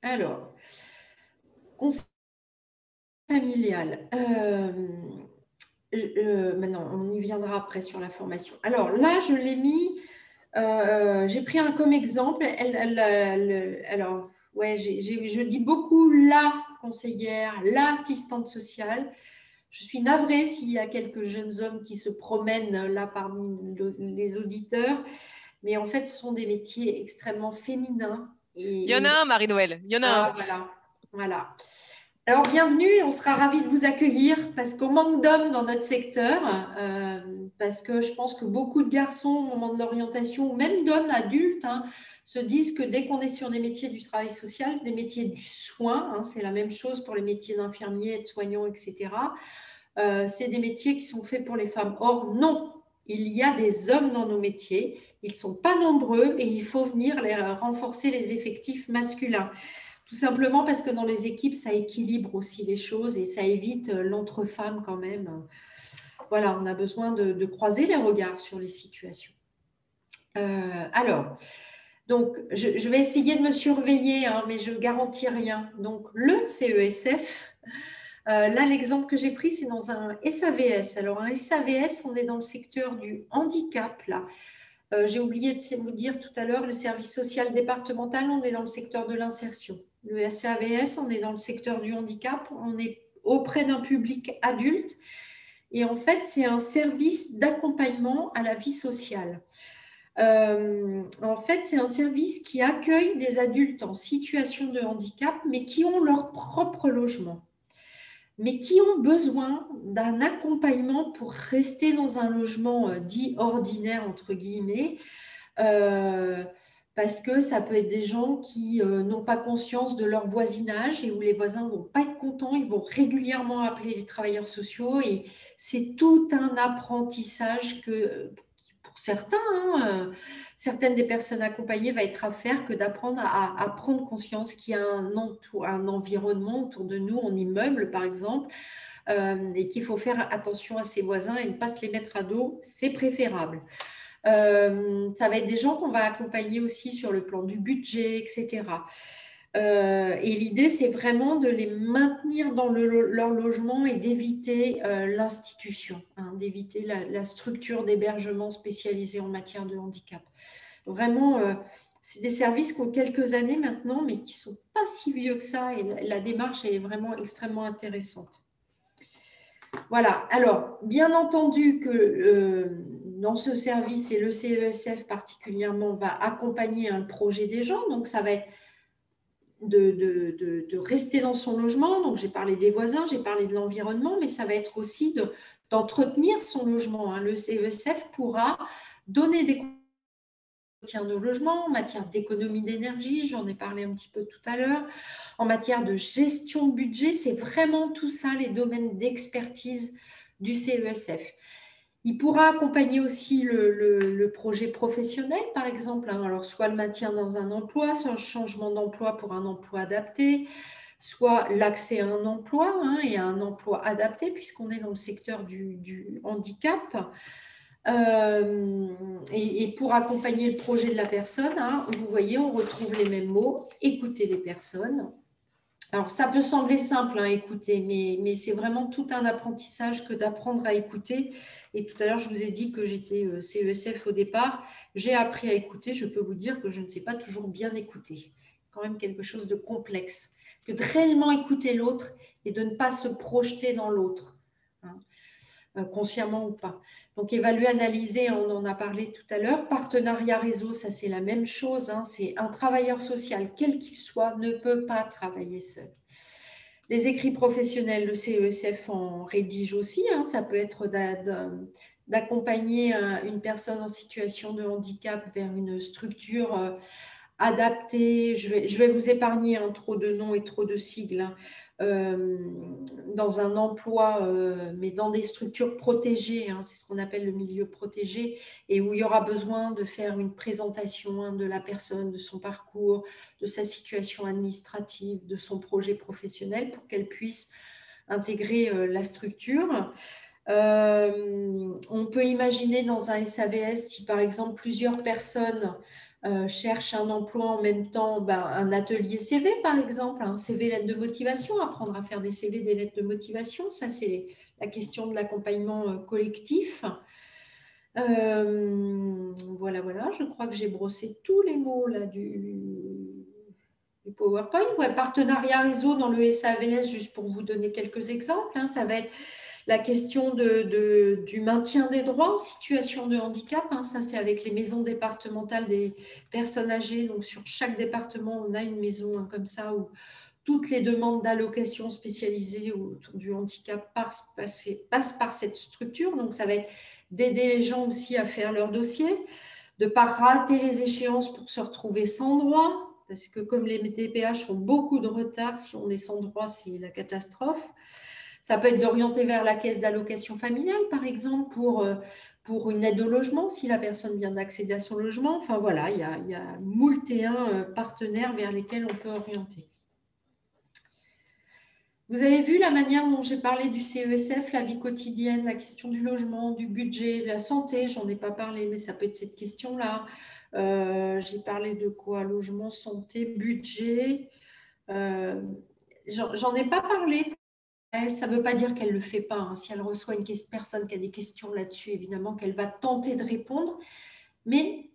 Alors, conseil familial. Maintenant, on y viendra après sur la formation. Alors là, je l'ai mis, j'ai pris un comme exemple. Alors, ouais, je dis beaucoup la conseillère, l'assistante sociale. Je suis navrée s'il y a quelques jeunes hommes qui se promènent là parmi les auditeurs, mais en fait, ce sont des métiers extrêmement féminins. Il y en a un, Marie-Noël. Il y en a un. Voilà, voilà. Alors, bienvenue, on sera ravis de vous accueillir parce qu'on manque d'hommes dans notre secteur, parce que je pense que beaucoup de garçons, au moment de l'orientation, ou même d'hommes adultes, hein, se disent que dès qu'on est sur des métiers du travail social, des métiers du soin, hein, c'est la même chose pour les métiers d'infirmiers, de soignants, etc., c'est des métiers qui sont faits pour les femmes. Or, non, il y a des hommes dans nos métiers, ils ne sont pas nombreux et il faut venir renforcer les effectifs masculins. Tout simplement parce que dans les équipes, ça équilibre aussi les choses et ça évite l'entre-femmes quand même. Voilà, on a besoin de croiser les regards sur les situations. Alors, donc, je vais essayer de me surveiller, hein, mais je ne garantis rien. Donc, le CESF, là, l'exemple que j'ai pris, c'est dans un SAVS. Alors, un SAVS, on est dans le secteur du handicap, là. J'ai oublié de vous dire tout à l'heure, le service social départemental, on est dans le secteur de l'insertion. Le SAVS, on est dans le secteur du handicap, on est auprès d'un public adulte. Et en fait, c'est un service d'accompagnement à la vie sociale. En fait, c'est un service qui accueille des adultes en situation de handicap, mais qui ont leur propre logement, mais qui ont besoin d'un accompagnement pour rester dans un logement dit ordinaire, entre guillemets, parce que ça peut être des gens qui n'ont pas conscience de leur voisinage et où les voisins ne vont pas être contents, ils vont régulièrement appeler les travailleurs sociaux et c'est tout un apprentissage que pour certains, hein, certaines des personnes accompagnées va être à faire que d'apprendre à prendre conscience qu'il y a un environnement autour de nous, en immeuble par exemple, et qu'il faut faire attention à ses voisins et ne pas se les mettre à dos, c'est préférable. Ça va être des gens qu'on va accompagner aussi sur le plan du budget, etc. Et l'idée, c'est vraiment de les maintenir dans leur logement et d'éviter l'institution, hein, d'éviter la structure d'hébergement spécialisée en matière de handicap. Vraiment, c'est des services qui ont quelques années maintenant, mais qui ne sont pas si vieux que ça, et la démarche est vraiment extrêmement intéressante. Voilà, alors, bien entendu que dans ce service, et le CESF particulièrement, va accompagner un projet des gens, donc ça va être de rester dans son logement, donc j'ai parlé des voisins, j'ai parlé de l'environnement, mais ça va être aussi d'entretenir son logement, hein. Le CESF pourra donner des entretien de logement, en matière d'économie d'énergie, j'en ai parlé un petit peu tout à l'heure, en matière de gestion de budget, c'est vraiment tout ça les domaines d'expertise du CESF. Il pourra accompagner aussi le projet professionnel, par exemple, hein, alors soit le maintien dans un emploi, soit un changement d'emploi pour un emploi adapté, soit l'accès à un emploi, hein, et à un emploi adapté, puisqu'on est dans le secteur du handicap. Et pour accompagner le projet de la personne, hein, vous voyez, on retrouve les mêmes mots, écouter les personnes. Alors, ça peut sembler simple, hein, écouter, mais c'est vraiment tout un apprentissage que d'apprendre à écouter. Et tout à l'heure, je vous ai dit que j'étais CESF au départ. J'ai appris à écouter. Je peux vous dire que je ne sais pas toujours bien écouter. Quand même quelque chose de complexe. Que de réellement écouter l'autre et de ne pas se projeter dans l'autre, hein, consciemment ou pas. Donc, évaluer, analyser, on en a parlé tout à l'heure. Partenariat réseau, ça c'est la même chose, hein. C'est un travailleur social, quel qu'il soit, ne peut pas travailler seul. Les écrits professionnels, le CESF en rédige aussi, hein. Ça peut être d'accompagner une personne en situation de handicap vers une structure adaptée. Je vais vous épargner trop de noms et trop de sigles, hein. Dans un emploi, mais dans des structures protégées, hein, c'est ce qu'on appelle le milieu protégé, et où il y aura besoin de faire une présentation, hein, de la personne, de son parcours, de sa situation administrative, de son projet professionnel pour qu'elle puisse intégrer la structure. On peut imaginer dans un SAVS, si par exemple plusieurs personnes cherchent un emploi en même temps, un atelier CV par exemple, un CV lettre de motivation, apprendre à faire des CV, des lettres de motivation, ça c'est la question de l'accompagnement collectif. Voilà, je crois que j'ai brossé tous les mots là du PowerPoint. Ouais, partenariat réseau dans le SAVS, juste pour vous donner quelques exemples, hein, ça va être la question du maintien des droits en situation de handicap. Hein, ça, c'est avec les maisons départementales des personnes âgées. Donc, sur chaque département, on a une maison hein, comme ça où toutes les demandes d'allocation spécialisées autour du handicap passent par cette structure. Donc, ça va être d'aider les gens aussi à faire leur dossier, de ne pas rater les échéances pour se retrouver sans droit, parce que comme les DPH ont beaucoup de retard, si on est sans droit, c'est la catastrophe. Ça peut être d'orienter vers la caisse d'allocation familiale, par exemple, pour une aide au logement, si la personne vient d'accéder à son logement. Enfin voilà, il y a moult et un partenaires vers lesquels on peut orienter. Vous avez vu la manière dont j'ai parlé du CESF, la vie quotidienne, la question du logement, du budget, de la santé. J'en ai pas parlé, mais ça peut être cette question-là. J'ai parlé de quoi? Logement, santé, budget. J'en ai pas parlé. Ça ne veut pas dire qu'elle ne le fait pas. Hein. Si elle reçoit une personne qui a des questions là-dessus, évidemment qu'elle va tenter de répondre. Mais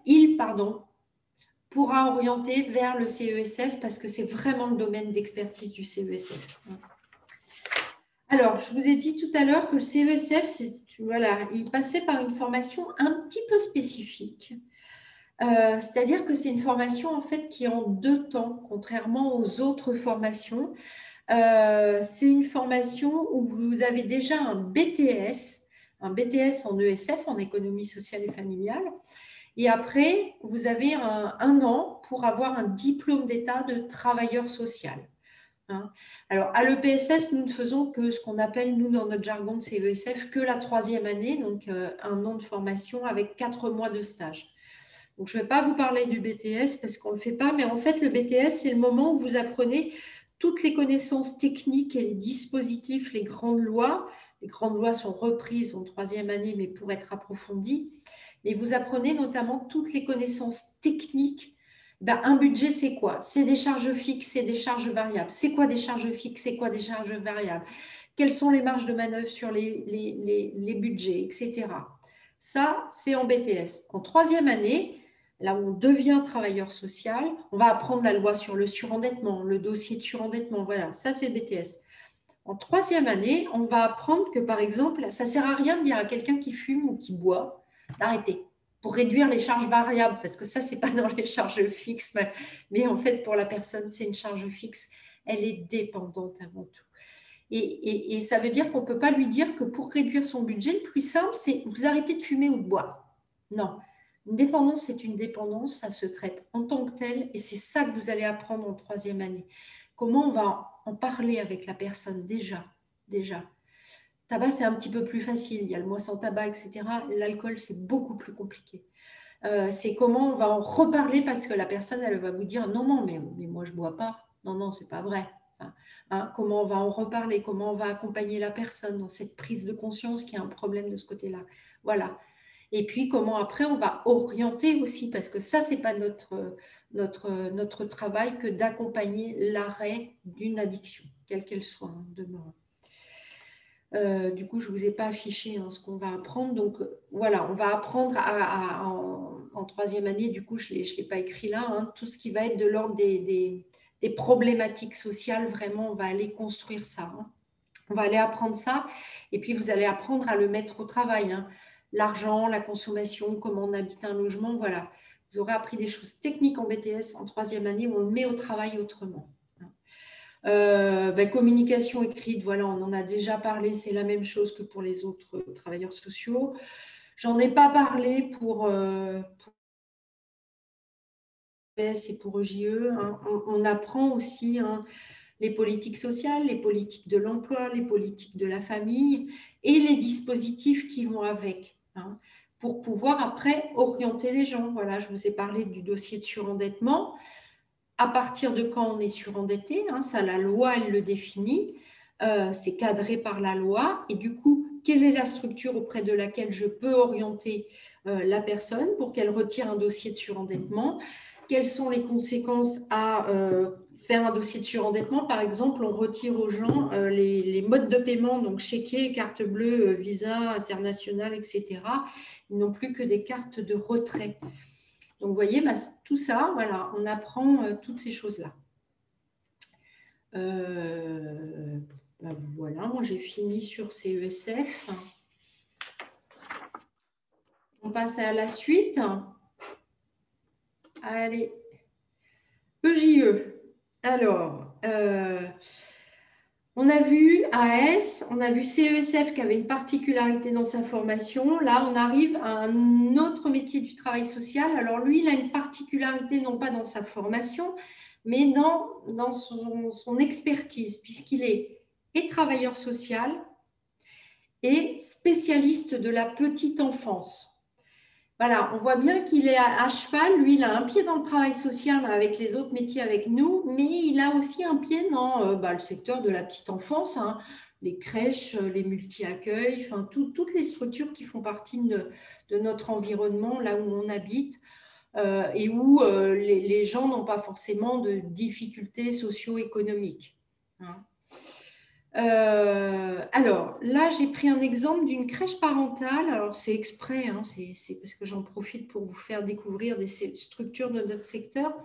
il pourra orienter vers le CESF parce que c'est vraiment le domaine d'expertise du CESF. Alors, je vous ai dit tout à l'heure que le CESF, il passait par une formation un petit peu spécifique. C'est-à-dire que c'est une formation en fait qui est en 2 temps, contrairement aux autres formations. C'est une formation où vous avez déjà un BTS en ESF, en économie sociale et familiale. Et après, vous avez un an pour avoir un diplôme d'état de travailleur social. Hein. Alors, à l'EPSS, nous ne faisons que ce qu'on appelle, nous, dans notre jargon de CESF, que la 3e année, donc un an de formation avec 4 mois de stage. Donc, je ne vais pas vous parler du BTS parce qu'on ne le fait pas, mais en fait, le BTS, c'est le moment où vous apprenez toutes les connaissances techniques et les dispositifs, les grandes lois. Les grandes lois sont reprises en 3e année, mais pour être approfondies. Mais vous apprenez notamment toutes les connaissances techniques. Un budget, c'est quoi? C'est des charges fixes, c'est des charges variables. C'est quoi des charges fixes? C'est quoi des charges variables? Quelles sont les marges de manœuvre sur les budgets, etc. Ça, c'est en BTS. En 3e année, là où on devient travailleur social, on va apprendre la loi sur le surendettement, le dossier de surendettement. Voilà, ça, c'est le BTS. En 3e année, on va apprendre que, par exemple, ça ne sert à rien de dire à quelqu'un qui fume ou qui boit d'arrêter pour réduire les charges variables, parce que ça, ce n'est pas dans les charges fixes, mais en fait, pour la personne, c'est une charge fixe. Elle est dépendante avant tout. Et ça veut dire qu'on ne peut pas lui dire que pour réduire son budget, le plus simple, c'est vous arrêtez de fumer ou de boire. Non. Une dépendance, c'est une dépendance, ça se traite en tant que tel, et c'est ça que vous allez apprendre en 3e année. Comment on va en parler avec la personne déjà. Tabac, c'est un petit peu plus facile. Il y a le mois sans tabac, etc. L'alcool, c'est beaucoup plus compliqué. C'est comment on va en reparler parce que la personne, elle va vous dire non, mais moi, je ne bois pas. Non, c'est pas vrai. Enfin, comment on va en reparler, comment on va accompagner la personne dans cette prise de conscience qu'il y a un problème de ce côté-là. Voilà. Et puis, comment après, on va orienter aussi, parce que ça, ce n'est pas notre travail que d'accompagner l'arrêt d'une addiction, quelle qu'elle soit, hein, demeurant. Du coup, je ne vous ai pas affiché ce qu'on va apprendre. Donc, voilà, on va apprendre en 3e année, du coup, je ne l'ai pas écrit là, hein, tout ce qui va être de l'ordre des problématiques sociales. Vraiment, on va aller construire ça. Hein. On va aller apprendre ça. Et puis, vous allez apprendre à le mettre au travail. Hein. L'argent, la consommation, comment on habite un logement, voilà. Vous aurez appris des choses techniques en BTS en 3e année où on le met au travail autrement. Communication écrite, voilà, on en a déjà parlé, c'est la même chose que pour les autres travailleurs sociaux. J'en ai pas parlé pour ES et pour EJE. Hein. On apprend aussi les politiques sociales, les politiques de l'emploi, les politiques de la famille et les dispositifs qui vont avec, hein, pour pouvoir après orienter les gens. Voilà, je vous ai parlé du dossier de surendettement. À partir de quand on est surendetté, hein, ça la loi elle le définit, c'est cadré par la loi et du coup quelle est la structure auprès de laquelle je peux orienter la personne pour qu'elle retire un dossier de surendettement. quelles sont les conséquences à faire un dossier de surendettement. Par exemple, on retire aux gens les modes de paiement, donc chéquier, carte bleue, Visa, international, etc. Ils n'ont plus que des cartes de retrait. Donc, vous voyez, tout ça, voilà, on apprend toutes ces choses-là. Voilà, moi j'ai fini sur CESF. On passe à la suite. Allez, EJE. Alors, on a vu AS, on a vu CESF qui avait une particularité dans sa formation. Là, on arrive à un autre métier du travail social. Alors, lui, il a une particularité, non pas dans sa formation, mais dans son expertise, puisqu'il est et travailleur social et spécialiste de la petite enfance. Voilà, on voit bien qu'il est à cheval. Lui, il a un pied dans le travail social avec les autres métiers avec nous, mais il a aussi un pied dans le secteur de la petite enfance, hein, les crèches, les multi-accueils, enfin, toutes les structures qui font partie de notre environnement, là où on habite, et où les gens n'ont pas forcément de difficultés socio-économiques. Hein. Alors, là, j'ai pris un exemple d'une crèche parentale. Alors, c'est exprès, hein, c'est parce que j'en profite pour vous faire découvrir des structures de notre secteur.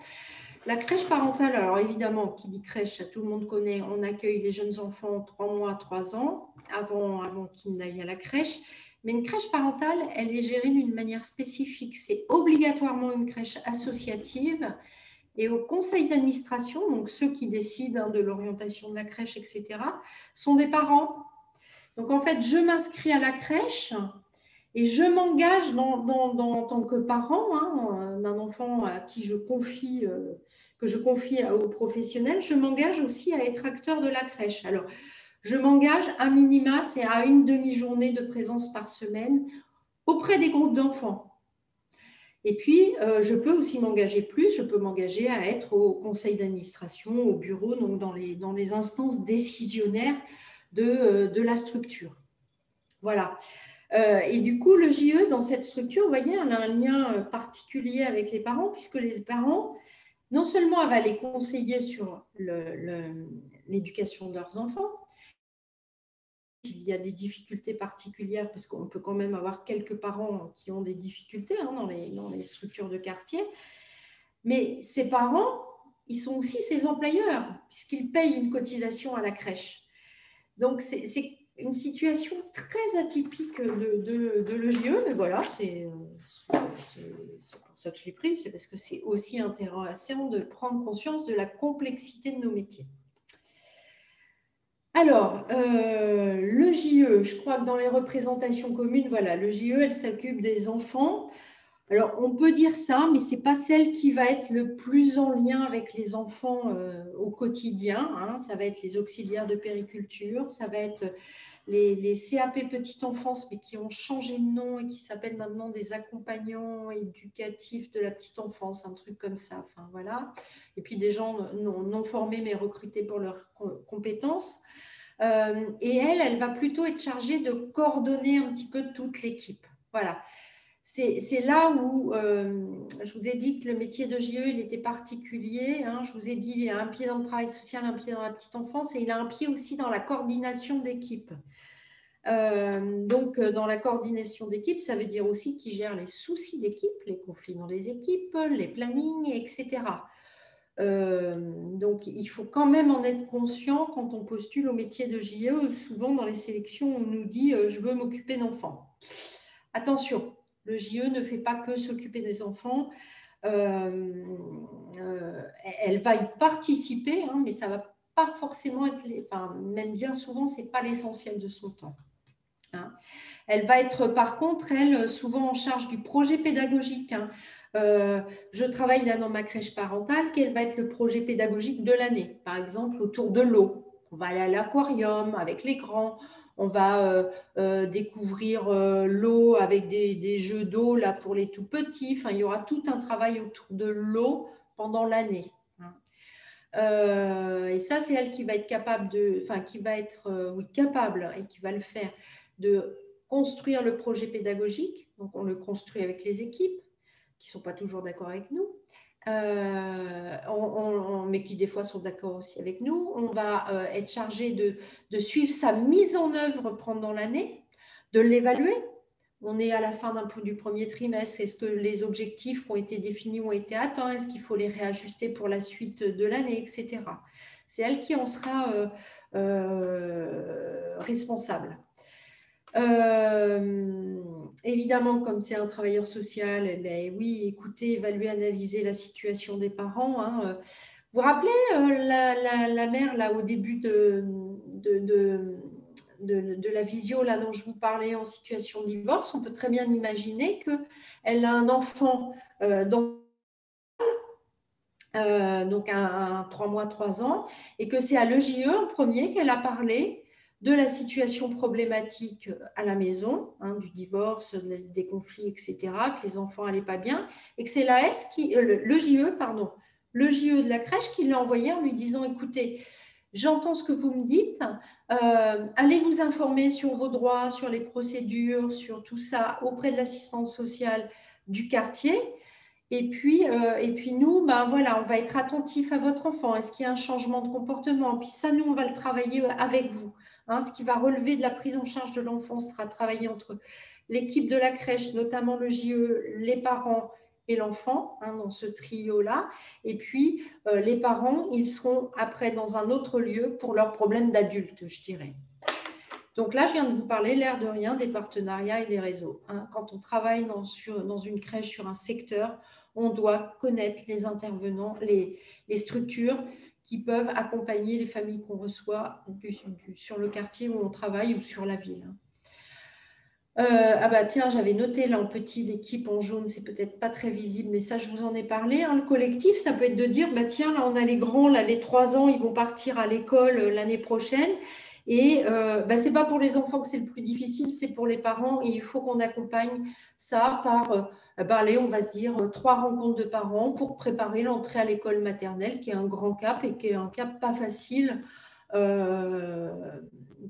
La crèche parentale, alors évidemment, qui dit crèche, tout le monde connaît, on accueille les jeunes enfants 3 mois, 3 ans, avant qu'ils n'aillent à la crèche. Mais une crèche parentale, elle est gérée d'une manière spécifique. C'est obligatoirement une crèche associative. Et au conseil d'administration, donc ceux qui décident de l'orientation de la crèche, etc., sont des parents. Donc en fait, je m'inscris à la crèche et je m'engage en tant que parent d'un enfant à qui que je confie aux professionnels, je m'engage aussi à être acteur de la crèche. Alors, je m'engage à minima, c'est à une demi-journée de présence par semaine auprès des groupes d'enfants. Et puis, je peux aussi m'engager plus, je peux m'engager à être au conseil d'administration, au bureau, donc dans les instances décisionnaires de la structure. Voilà. Et du coup, le JE, dans cette structure, vous voyez, on a un lien particulier avec les parents, puisque les parents, non seulement, elle va les conseiller sur l'éducation de leurs enfants, il y a des difficultés particulières, parce qu'on peut quand même avoir quelques parents qui ont des difficultés dans les structures de quartier, mais ces parents, ils sont aussi ses employeurs, puisqu'ils payent une cotisation à la crèche. Donc, c'est une situation très atypique de l'EJE, mais voilà, c'est pour ça que je l'ai pris, c'est parce que c'est aussi intéressant de prendre conscience de la complexité de nos métiers. Alors, le JE, je crois que dans les représentations communes, voilà, le JE, elle s'occupe des enfants. Alors, on peut dire ça, mais ce n'est pas celle qui va être le plus en lien avec les enfants au quotidien. Hein. Ça va être les auxiliaires de périculture, ça va être les CAP petite enfance, mais qui ont changé de nom et qui s'appellent maintenant des accompagnants éducatifs de la petite enfance, un truc comme ça. Enfin, voilà. Et puis des gens non formés, mais recrutés pour leurs compétences. Et elle va plutôt être chargée de coordonner un petit peu toute l'équipe. Voilà. C'est là où je vous ai dit que le métier de JE, il était particulier. Hein. Je vous ai dit, il a un pied dans le travail social, un pied dans la petite enfance et il a un pied aussi dans la coordination d'équipe. Donc, dans la coordination d'équipe, ça veut dire aussi qu'il gère les soucis d'équipe, les conflits dans les équipes, les plannings, etc. Donc, il faut quand même en être conscient quand on postule au métier de JE. Souvent, dans les sélections, on nous dit « je veux m'occuper d'enfants ». Attention, le JE ne fait pas que s'occuper des enfants. Elle va y participer, hein, mais ça ne va pas forcément être… Enfin, même bien souvent, ce n'est pas l'essentiel de son temps. Hein. Elle va être, par contre, elle, souvent en charge du projet pédagogique. Hein. Je travaille là dans ma crèche parentale, quel va être le projet pédagogique de l'année? Par exemple, autour de l'eau. On va aller à l'aquarium avec les grands. On va découvrir l'eau avec des jeux d'eau là pour les tout petits. Enfin, il y aura tout un travail autour de l'eau pendant l'année. Et ça, c'est elle qui va être capable capable et qui va le faire, de construire le projet pédagogique. Donc, on le construit avec les équipes qui ne sont pas toujours d'accord avec nous. mais qui des fois sont d'accord aussi avec nous. On va être chargé de suivre sa mise en œuvre pendant l'année, de l'évaluer. On est à la fin du premier trimestre. Est-ce que les objectifs qui ont été définis ont été atteints? Est-ce qu'il faut les réajuster pour la suite de l'année, etc. C'est elle qui en sera responsable. Évidemment, comme c'est un travailleur social, eh bien, oui, écoutez, évaluer, analyser la situation des parents. Hein. Vous vous rappelez la mère, là, au début de la visio, là, dont je vous parlais, en situation de divorce? On peut très bien imaginer qu'elle a un enfant donc un 3 mois, 3 ans, et que c'est à l'EJE en premier qu'elle a parlé de la situation problématique à la maison, hein, du divorce, des conflits, etc., que les enfants n'allaient pas bien, et que c'est l'EJE, pardon, l'EJE de la crèche qui l'a envoyé en lui disant, écoutez, j'entends ce que vous me dites, allez vous informer sur vos droits, sur les procédures, sur tout ça auprès de l'assistance sociale du quartier. Et puis nous, ben voilà, on va être attentif à votre enfant. Est-ce qu'il y a un changement de comportement? Puis ça, nous, on va le travailler avec vous. Hein, ce qui va relever de la prise en charge de l'enfant sera travaillé entre l'équipe de la crèche, notamment le JE, les parents et l'enfant, hein, dans ce trio-là. Et puis, les parents, ils seront après dans un autre lieu pour leurs problèmes d'adultes, je dirais. Donc là, je viens de vous parler, l'air de rien, des partenariats et des réseaux. Hein. Quand on travaille dans une crèche, sur un secteur, on doit connaître les intervenants, les structures qui peuvent accompagner les familles qu'on reçoit sur le quartier où on travaille ou sur la ville. Ah bah tiens, j'avais noté là en petit l'équipe en jaune, c'est peut-être pas très visible, mais ça, je vous en ai parlé. Hein. Le collectif, ça peut être de dire, bah tiens, là, on a les grands, là, les 3 ans, ils vont partir à l'école l'année prochaine. Et bah, ce n'est pas pour les enfants que c'est le plus difficile, c'est pour les parents. Et il faut qu'on accompagne ça par, bah, allez, on va se dire, 3 rencontres de parents pour préparer l'entrée à l'école maternelle, qui est un grand cap et qui est un cap pas facile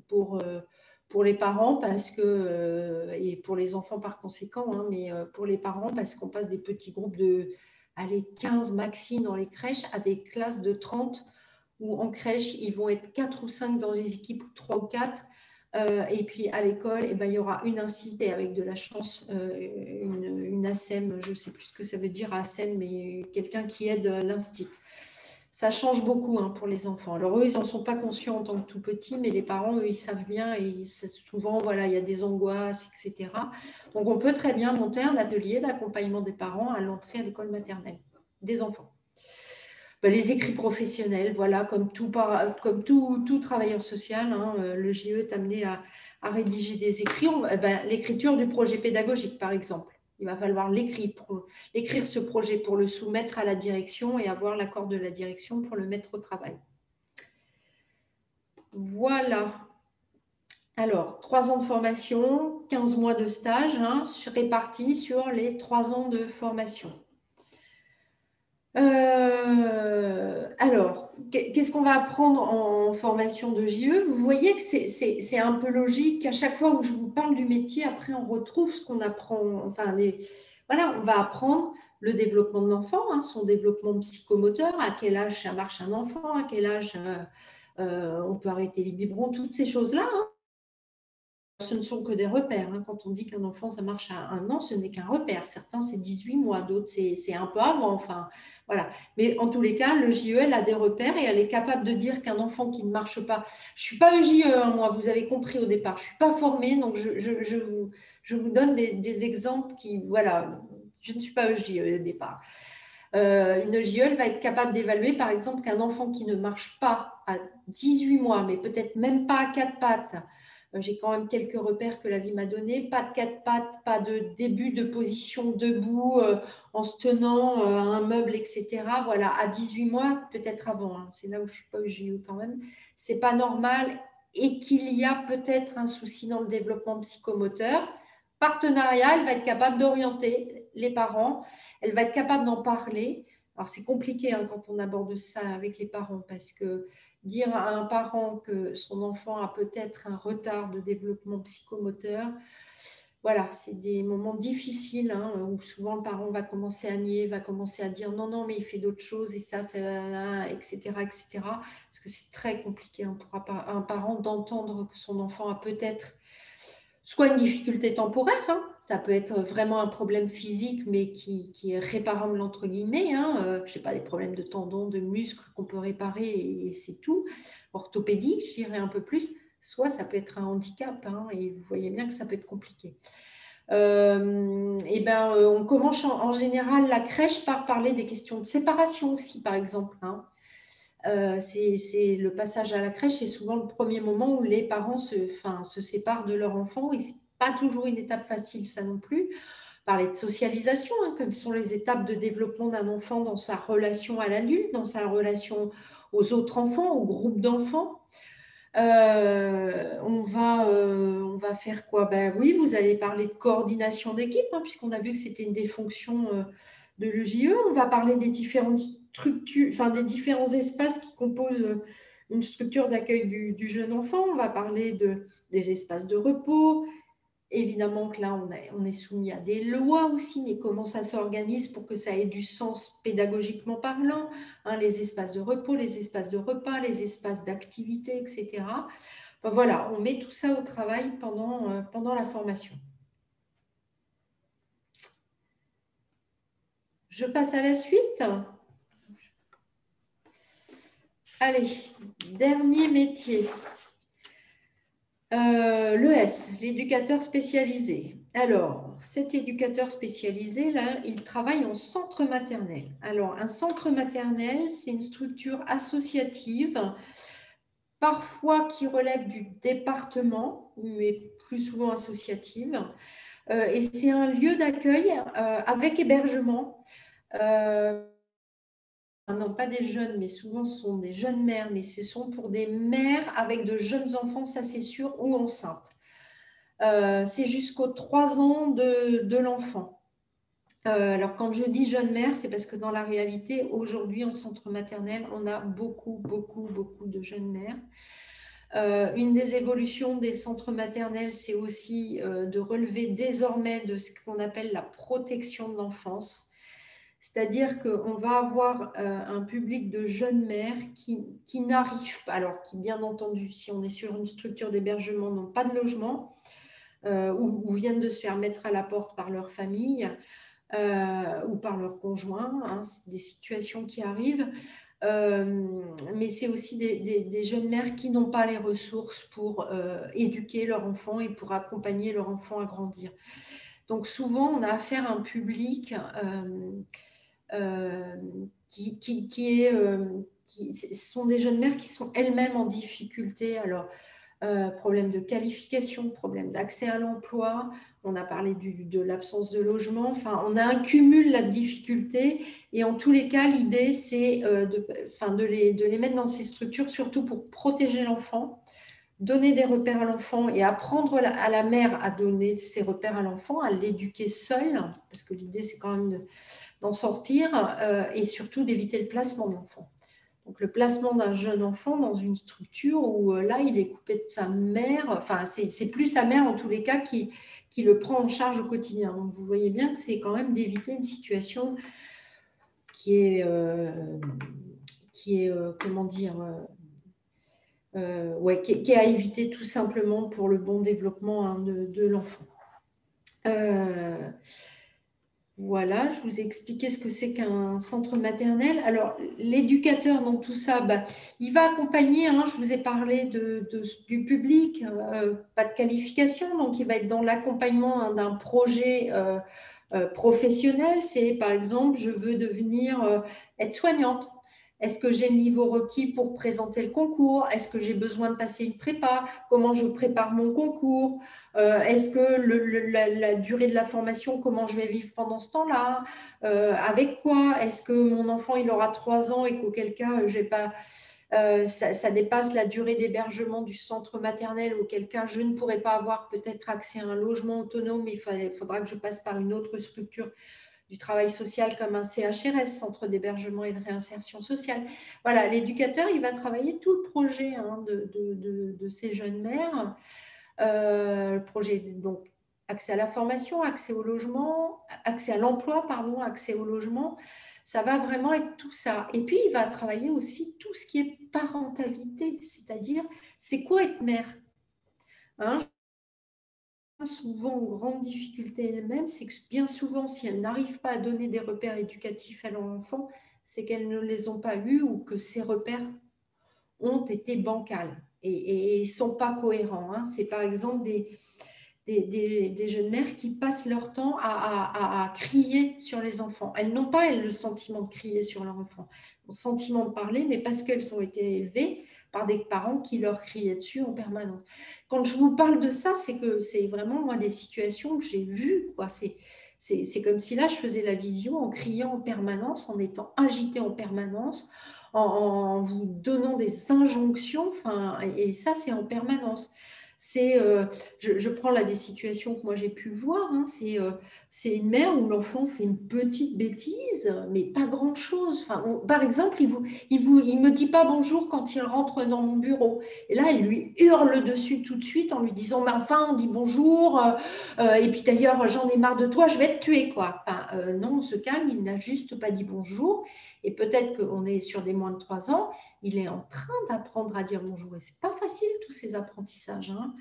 pour les parents parce que, et pour les enfants par conséquent, hein, mais pour les parents parce qu'on passe des petits groupes de 15 maxi dans les crèches à des classes de 30 où en crèche, ils vont être 4 ou 5 dans les équipes, 3 ou 4. Et puis à l'école, eh ben, il y aura une incité avec de la chance, une ASEM, je ne sais plus ce que ça veut dire ASEM, mais quelqu'un qui aide l'instit. Ça change beaucoup hein, pour les enfants. Alors eux, ils n'en sont pas conscients en tant que tout petits, mais les parents, eux, ils savent bien et souvent, voilà, il y a des angoisses, etc. Donc on peut très bien monter un atelier d'accompagnement des parents à l'entrée à l'école maternelle des enfants. Ben, les écrits professionnels, voilà, comme tout travailleur social, hein, le JE est amené à rédiger des écrits. Ben, l'écriture du projet pédagogique, par exemple. Il va falloir écrire ce projet pour le soumettre à la direction et avoir l'accord de la direction pour le mettre au travail. Voilà. Alors, 3 ans de formation, 15 mois de stage, hein, répartis sur les 3 ans de formation. Alors, qu'est-ce qu'on va apprendre en formation de JE? Vous voyez que c'est un peu logique. À chaque fois où je vous parle du métier, après, on retrouve ce qu'on apprend. Enfin, voilà, on va apprendre le développement de l'enfant, hein, son développement psychomoteur, à quel âge ça marche un enfant, à quel âge on peut arrêter les biberons, toutes ces choses-là. Hein. Ce ne sont que des repères. Hein. Quand on dit qu'un enfant, ça marche à 1 an, ce n'est qu'un repère. Certains, c'est 18 mois, d'autres, c'est un peu avant. Enfin, voilà. Mais en tous les cas, le JE, elle a des repères et elle est capable de dire qu'un enfant qui ne marche pas… Je ne suis pas EJE, hein, moi, vous avez compris au départ. Je ne suis pas formée, donc je vous donne des exemples qui… Voilà, je ne suis pas EJE au départ. Une EJE, elle va être capable d'évaluer, par exemple, qu'un enfant qui ne marche pas à 18 mois, mais peut-être même pas à 4 pattes, j'ai quand même quelques repères que la vie m'a donnés. Pas de 4 pattes, pas de début de position debout en se tenant à un meuble, etc. Voilà, à 18 mois, peut-être avant. Hein, c'est là où je ne suis pas EJE quand même. Ce n'est pas normal et qu'il y a peut-être un souci dans le développement psychomoteur. Partenariat, elle va être capable d'orienter les parents. Elle va être capable d'en parler. Alors, c'est compliqué hein, quand on aborde ça avec les parents parce que dire à un parent que son enfant a peut-être un retard de développement psychomoteur, voilà, c'est des moments difficiles hein, où souvent le parent va commencer à nier, va commencer à dire non, non, mais il fait d'autres choses et ça, etc., etc. Parce que c'est très compliqué hein, pour un parent d'entendre que son enfant a peut-être soit une difficulté temporaire, hein, ça peut être vraiment un problème physique, mais qui est réparable entre guillemets, hein, je sais pas, des problèmes de tendons, de muscles qu'on peut réparer et c'est tout, orthopédique, je dirais un peu plus, soit ça peut être un handicap, hein, et vous voyez bien que ça peut être compliqué. On commence en général la crèche par parler des questions de séparation aussi, par exemple. Hein. C'est le passage à la crèche, c'est souvent le premier moment où les parents se séparent de leur enfant et c'est pas toujours une étape facile, ça non plus. Parler de socialisation, hein, quelles sont les étapes de développement d'un enfant dans sa relation à l'adulte, dans sa relation aux autres enfants, au groupe d'enfants. On va faire quoi? Ben oui, vous allez parler de coordination d'équipe, hein, puisqu'on a vu que c'était une des fonctions de l'EJE. On va parler des différentes structures, enfin des différents espaces qui composent une structure d'accueil du jeune enfant. On va parler des espaces de repos. Évidemment que là, on est soumis à des lois aussi, mais comment ça s'organise pour que ça ait du sens pédagogiquement parlant, hein, les espaces de repos, les espaces de repas, les espaces d'activité, etc. Enfin, voilà, on met tout ça au travail pendant la formation. Je passe à la suite. Allez, dernier métier. L'ES, l'éducateur spécialisé. Alors, cet éducateur spécialisé, là, il travaille en centre maternel. Alors, un centre maternel, c'est une structure associative, parfois qui relève du département, mais plus souvent associative. Et c'est un lieu d'accueil avec hébergement. Non, pas des jeunes, mais souvent ce sont des jeunes mères, mais ce sont pour des mères avec de jeunes enfants, ça c'est sûr, ou enceintes. C'est jusqu'aux 3 ans de l'enfant. Alors, quand je dis jeune mère, c'est parce que dans la réalité, aujourd'hui, en centre maternel, on a beaucoup, beaucoup, beaucoup de jeunes mères. Une des évolutions des centres maternels, c'est aussi de relever désormais de ce qu'on appelle la protection de l'enfance. C'est-à-dire qu'on va avoir un public de jeunes mères qui n'arrivent pas, alors qui, bien entendu, si on est sur une structure d'hébergement, n'ont pas de logement, ou viennent de se faire mettre à la porte par leur famille ou par leur conjoint. Hein, c'est des situations qui arrivent. Mais c'est aussi des jeunes mères qui n'ont pas les ressources pour éduquer leur enfant et pour accompagner leur enfant à grandir. Donc souvent, on a affaire à un public ce sont des jeunes mères qui sont elles-mêmes en difficulté. Alors, problème de qualification, problème d'accès à l'emploi, on a parlé de l'absence de logement, enfin on a un cumul là, de difficultés et en tous les cas l'idée c'est de les mettre dans ces structures surtout pour protéger l'enfant, donner des repères à l'enfant et apprendre à la mère à donner ces repères à l'enfant, à l'éduquer seule, parce que l'idée c'est quand même d'en sortir et surtout d'éviter le placement de l'enfant. Donc, le placement d'un jeune enfant dans une structure où là, il est coupé de sa mère, enfin, c'est plus sa mère en tous les cas qui le prend en charge au quotidien. Donc, vous voyez bien que c'est quand même d'éviter une situation qui est comment dire, qui est à éviter tout simplement pour le bon développement hein, de l'enfant. Voilà, je vous ai expliqué ce que c'est qu'un centre maternel. Alors, l'éducateur dans tout ça, il va accompagner, hein, je vous ai parlé du public, pas de qualification, donc il va être dans l'accompagnement hein, d'un projet professionnel. C'est par exemple, je veux devenir aide-soignante. Est-ce que j'ai le niveau requis pour présenter le concours? Est-ce que j'ai besoin de passer une prépa? Comment je prépare mon concours? Est-ce que la durée de la formation, comment je vais vivre pendant ce temps-là? Avec quoi? Est-ce que mon enfant, il aura 3 ans et qu'auquel cas, j'ai pas, ça dépasse la durée d'hébergement du centre maternel, auquel cas, je ne pourrai pas avoir peut-être accès à un logement autonome, mais il faudra que je passe par une autre structure du travail social comme un CHRS, centre d'hébergement et de réinsertion sociale. Voilà, l'éducateur, il va travailler tout le projet hein, de ces jeunes mères. Le projet donc accès à la formation, accès au logement, accès à l'emploi, pardon, accès au logement. Ça va vraiment être tout ça. Et puis, il va travailler aussi tout ce qui est parentalité, c'est-à-dire, c'est quoi être mère, hein? Souvent en grande difficulté elle-même, c'est que bien souvent, si elle n'arrive pas à donner des repères éducatifs à leur enfant, c'est qu'elles ne les ont pas eus ou que ces repères ont été bancals et ne sont pas cohérents, hein. C'est par exemple des jeunes mères qui passent leur temps à crier sur les enfants. Elles n'ont pas, elles, le sentiment de crier sur leur enfant, le sentiment de parler, mais parce qu'elles ont été élevées par des parents qui leur criaient dessus en permanence. Quand je vous parle de ça, c'est que c'est vraiment, moi, des situations que j'ai vues, quoi. C'est comme si là, je faisais la vision en criant en permanence, en étant agitée en permanence, en vous donnant des injonctions, enfin, et ça, c'est en permanence. C'est, je prends là des situations que moi j'ai pu voir, hein, c'est une mère où l'enfant fait une petite bêtise, mais pas grand-chose. Enfin, par exemple, il me dit pas bonjour quand il rentre dans mon bureau. Et là, elle lui hurle dessus tout de suite en lui disant, mais enfin, on dit bonjour, et puis d'ailleurs, j'en ai marre de toi, je vais te tuer, quoi. Enfin, non, on se calme, il n'a juste pas dit bonjour. Et peut-être qu'on est sur des moins de 3 ans, il est en train d'apprendre à dire bonjour. Et c'est pas facile, tous ces apprentissages, hein.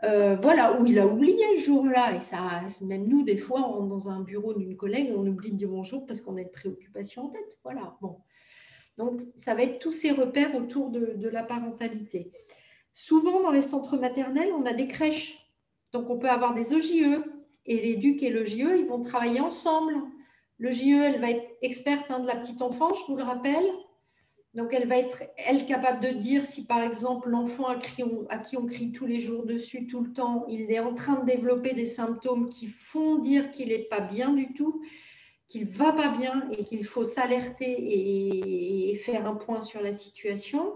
Voilà, où il a oublié ce jour-là. Et ça, même nous, des fois, on rentre dans un bureau d'une collègue, on oublie de dire bonjour parce qu'on a une préoccupation en tête. Voilà, bon. Donc, ça va être tous ces repères autour de la parentalité. Souvent, dans les centres maternels, on a des crèches. Donc, on peut avoir des OJE. Et l'éduc et le JE, ils vont travailler ensemble. Le JE, elle va être experte, hein, de la petite enfance, je vous le rappelle. Donc, elle va être, elle, capable de dire si, par exemple, l'enfant à qui on crie tous les jours dessus, tout le temps, il est en train de développer des symptômes qui font dire qu'il n'est pas bien du tout, qu'il ne va pas bien et qu'il faut s'alerter et faire un point sur la situation.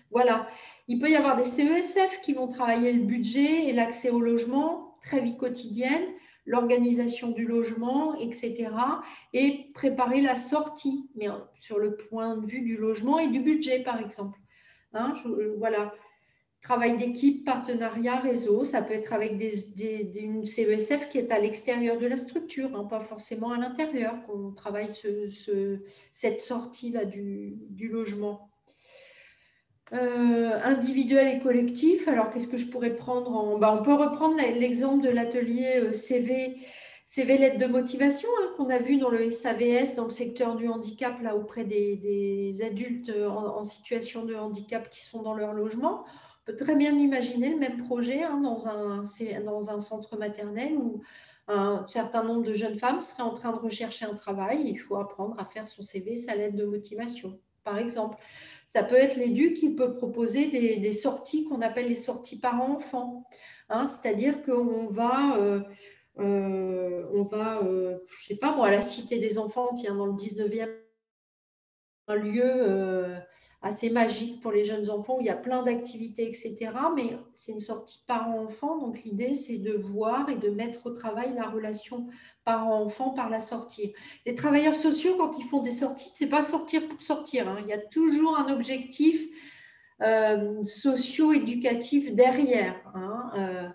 Voilà. Il peut y avoir des CESF qui vont travailler le budget et l'accès au logement, très vie quotidienne, l'organisation du logement, etc. et préparer la sortie, mais sur le point de vue du logement et du budget, par exemple. Hein, voilà. Travail d'équipe, partenariat, réseau, ça peut être avec une CESF qui est à l'extérieur de la structure, hein, pas forcément à l'intérieur, qu'on travaille cette sortie-là du logement. Individuel et collectif. Alors, qu'est-ce que je pourrais prendre on peut reprendre l'exemple de l'atelier CV lettre de motivation, hein, qu'on a vu dans le SAVS, dans le secteur du handicap, là, auprès des adultes en situation de handicap qui sont dans leur logement. On peut très bien imaginer le même projet, hein, dans un centre maternel où un certain nombre de jeunes femmes seraient en train de rechercher un travail. Il faut apprendre à faire son CV, sa lettre de motivation, par exemple. Ça peut être l'éduc qui peut proposer des sorties qu'on appelle les sorties parents-enfants, hein, c'est-à-dire qu'on va, je sais pas moi, à la Cité des Enfants, tiens, dans le 19e, un lieu assez magique pour les jeunes enfants où il y a plein d'activités, etc. Mais c'est une sortie parents-enfants, donc l'idée c'est de voir et de mettre au travail la relation parents-enfants par la sortie. Les travailleurs sociaux, quand ils font des sorties, c'est pas sortir pour sortir, hein. Il y a toujours un objectif socio-éducatif derrière, hein.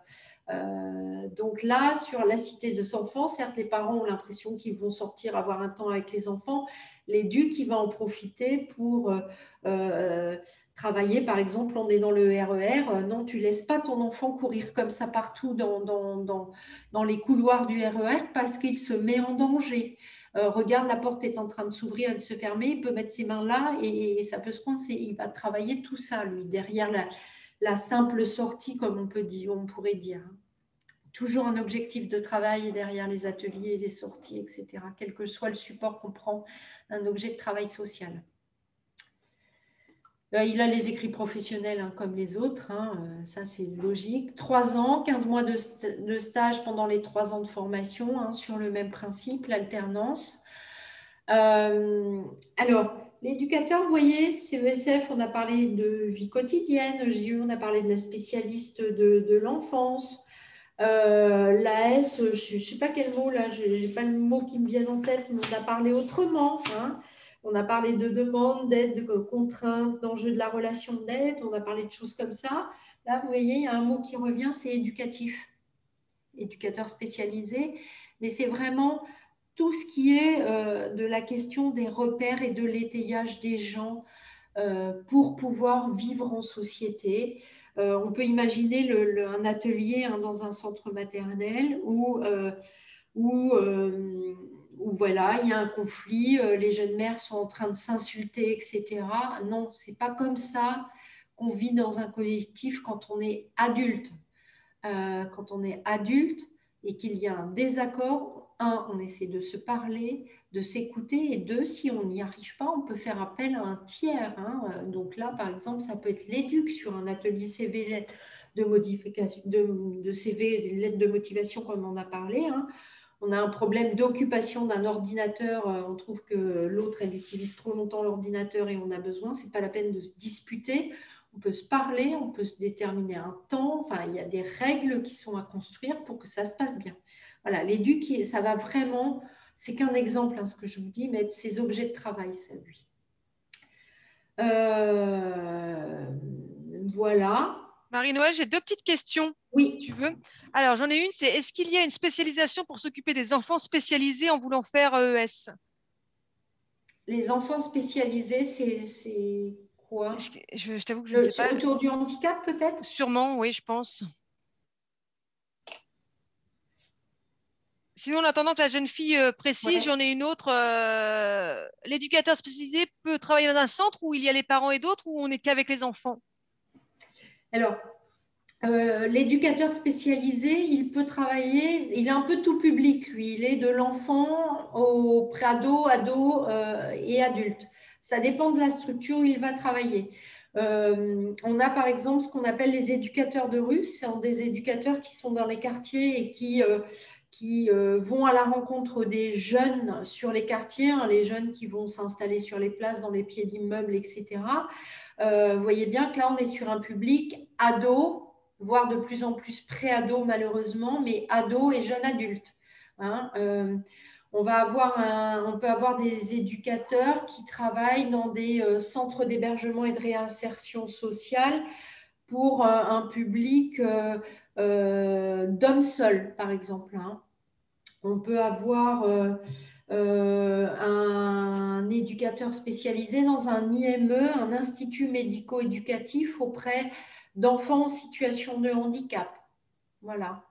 Donc là, sur la Cité des enfants, certes, les parents ont l'impression qu'ils vont sortir, avoir un temps avec les enfants. L'éduc, il va en profiter pour travailler. Par exemple, on est dans le RER. Non, tu ne laisses pas ton enfant courir comme ça partout dans les couloirs du RER parce qu'il se met en danger. Regarde, la porte est en train de s'ouvrir et de se fermer. Il peut mettre ses mains là et ça peut se coincer. Il va travailler tout ça, lui, derrière la simple sortie, comme on pourrait dire. Toujours un objectif de travail derrière les ateliers, les sorties, etc. Quel que soit le support qu'on prend, un objet de travail social. Il a les écrits professionnels, hein, comme les autres, hein, ça c'est logique. 3 ans, 15 mois de stage pendant les 3 ans de formation, hein, sur le même principe, l'alternance. Alors, l'éducateur, vous voyez, CESF, on a parlé de vie quotidienne, JE, on a parlé de la spécialiste de l'enfance. L'AS, je ne sais pas quel mot là, je n'ai pas le mot qui me vient en tête, mais on a parlé autrement, hein. On a parlé de demande, d'aide, de contraintes, d'enjeux de la relation d'aide, on a parlé de choses comme ça. Là, vous voyez, il y a un mot qui revient, c'est éducatif. éducateur spécialisé, mais c'est vraiment tout ce qui est de la question des repères et de l'étayage des gens pour pouvoir vivre en société. On peut imaginer un atelier dans un centre maternel où voilà, il y a un conflit, les jeunes mères sont en train de s'insulter, etc. Non, c'est pas comme ça qu'on vit dans un collectif quand on est adulte. Quand on est adulte et qu'il y a un désaccord, un, on essaie de se parler, de s'écouter, et deux, si on n'y arrive pas, on peut faire appel à un tiers. Donc là, par exemple, ça peut être l'éduc sur un atelier CV de modification, de CV, une lettre de motivation comme on a parlé. On a un problème d'occupation d'un ordinateur, on trouve que l'autre, elle utilise trop longtemps l'ordinateur et on a besoin, c'est pas la peine de se disputer. On peut se parler, on peut se déterminer un temps, enfin, il y a des règles qui sont à construire pour que ça se passe bien. Voilà, l'éduc, ça va vraiment, c'est qu'un exemple, ce que je vous dis, mais ces objets de travail, ça, lui. Voilà. Marie-Noël, j'ai deux petites questions, si Oui, tu veux. Alors, j'en ai une, c'est est-ce qu'il y a une spécialisation pour s'occuper des enfants spécialisés en voulant faire AES? les enfants spécialisés, c'est quoi? Je t'avoue que je ne sais pas. Autour du handicap, peut-être? Sûrement, oui, je pense. Sinon, en attendant que la jeune fille précise, Ouais. j'en ai une autre. L'éducateur spécialisé peut travailler dans un centre où il y a les parents et d'autres, où on n'est qu'avec les enfants. Alors, l'éducateur spécialisé, il peut travailler, il est un peu tout public, lui. Il est de l'enfant au préado, ado et adulte. Ça dépend de la structure où il va travailler. On a par exemple ce qu'on appelle les éducateurs de rue. Ce sont des éducateurs qui sont dans les quartiers et qui vont à la rencontre des jeunes sur les quartiers, les jeunes qui vont s'installer sur les places, dans les pieds d'immeubles, etc. Vous voyez bien que là, on est sur un public ado, voire de plus en plus pré-ado malheureusement, mais ado et jeunes adultes. On peut avoir des éducateurs qui travaillent dans des centres d'hébergement et de réinsertion sociale pour un public d'hommes seuls, par exemple. On peut avoir un éducateur spécialisé dans un IME, un institut médico-éducatif auprès d'enfants en situation de handicap. Voilà.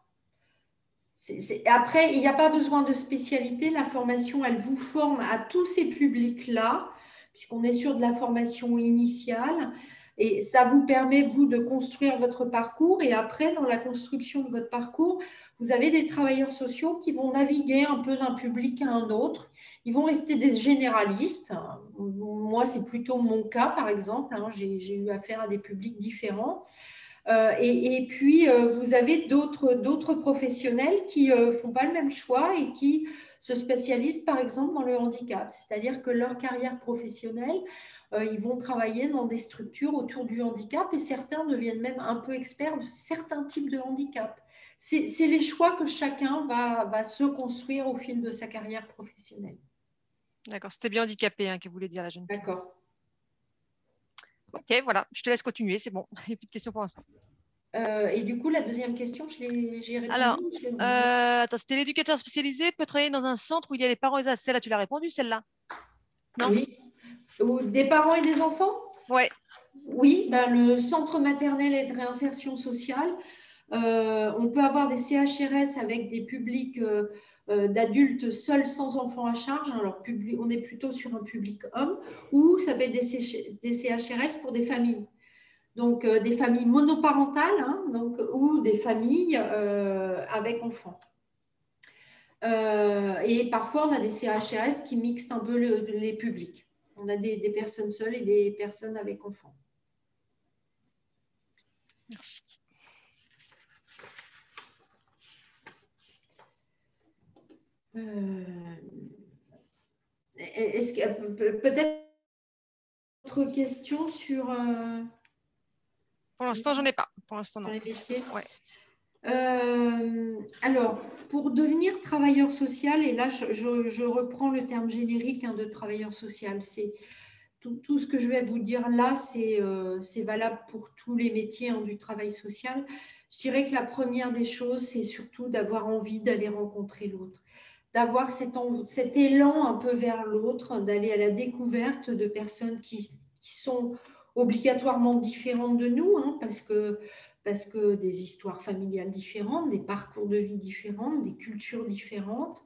Après, il n'y a pas besoin de spécialité. La formation, elle vous forme à tous ces publics-là, puisqu'on est sur de la formation initiale. Et ça vous permet, vous, de construire votre parcours. Et après, dans la construction de votre parcours, vous avez des travailleurs sociaux qui vont naviguer un peu d'un public à un autre. Ils vont rester des généralistes. Moi, c'est plutôt mon cas, par exemple. J'ai eu affaire à des publics différents. Et puis, vous avez d'autres professionnels qui ne font pas le même choix et qui se spécialisent, par exemple, dans le handicap. C'est-à-dire que leur carrière professionnelle, ils vont travailler dans des structures autour du handicap et certains deviennent même un peu experts de certains types de handicap. C'est les choix que chacun va se construire au fil de sa carrière professionnelle. D'accord, c'était bien handicapé, que voulait dire la jeune fille. D'accord. Ok, voilà, je te laisse continuer, c'est bon. Il n'y a plus de questions pour l'instant. Et du coup, la deuxième question, j'ai répondu. Alors, attends, c'était l'éducateur spécialisé peut travailler dans un centre où il y a les parents et les celle-là, tu l'as répondu, celle-là? Non? Oui. Ou des parents et des enfants? Ouais. Oui, le centre maternel et de réinsertion sociale. On peut avoir des CHRS avec des publics d'adultes seuls sans enfants à charge. Alors, on est plutôt sur un public homme, ou ça peut être des CHRS pour des familles. Donc, des familles monoparentales, ou des familles avec enfants. Et parfois, on a des CHRS qui mixent un peu les publics. On a des personnes seules et des personnes avec enfants. Merci. Est-ce que peut-être autre question sur Pour l'instant, j'en ai pas. Pour l'instant, non. les métiers? Ouais. Alors, pour devenir travailleur social, et là, je reprends le terme générique de travailleur social, c'est tout ce que je vais vous dire là, c'est valable pour tous les métiers du travail social. Je dirais que la première des choses, c'est surtout d'avoir envie d'aller rencontrer l'autre, d'avoir cet élan un peu vers l'autre, d'aller à la découverte de personnes qui sont obligatoirement différentes de nous, hein, parce que des histoires familiales différentes, des parcours de vie différents, des cultures différentes.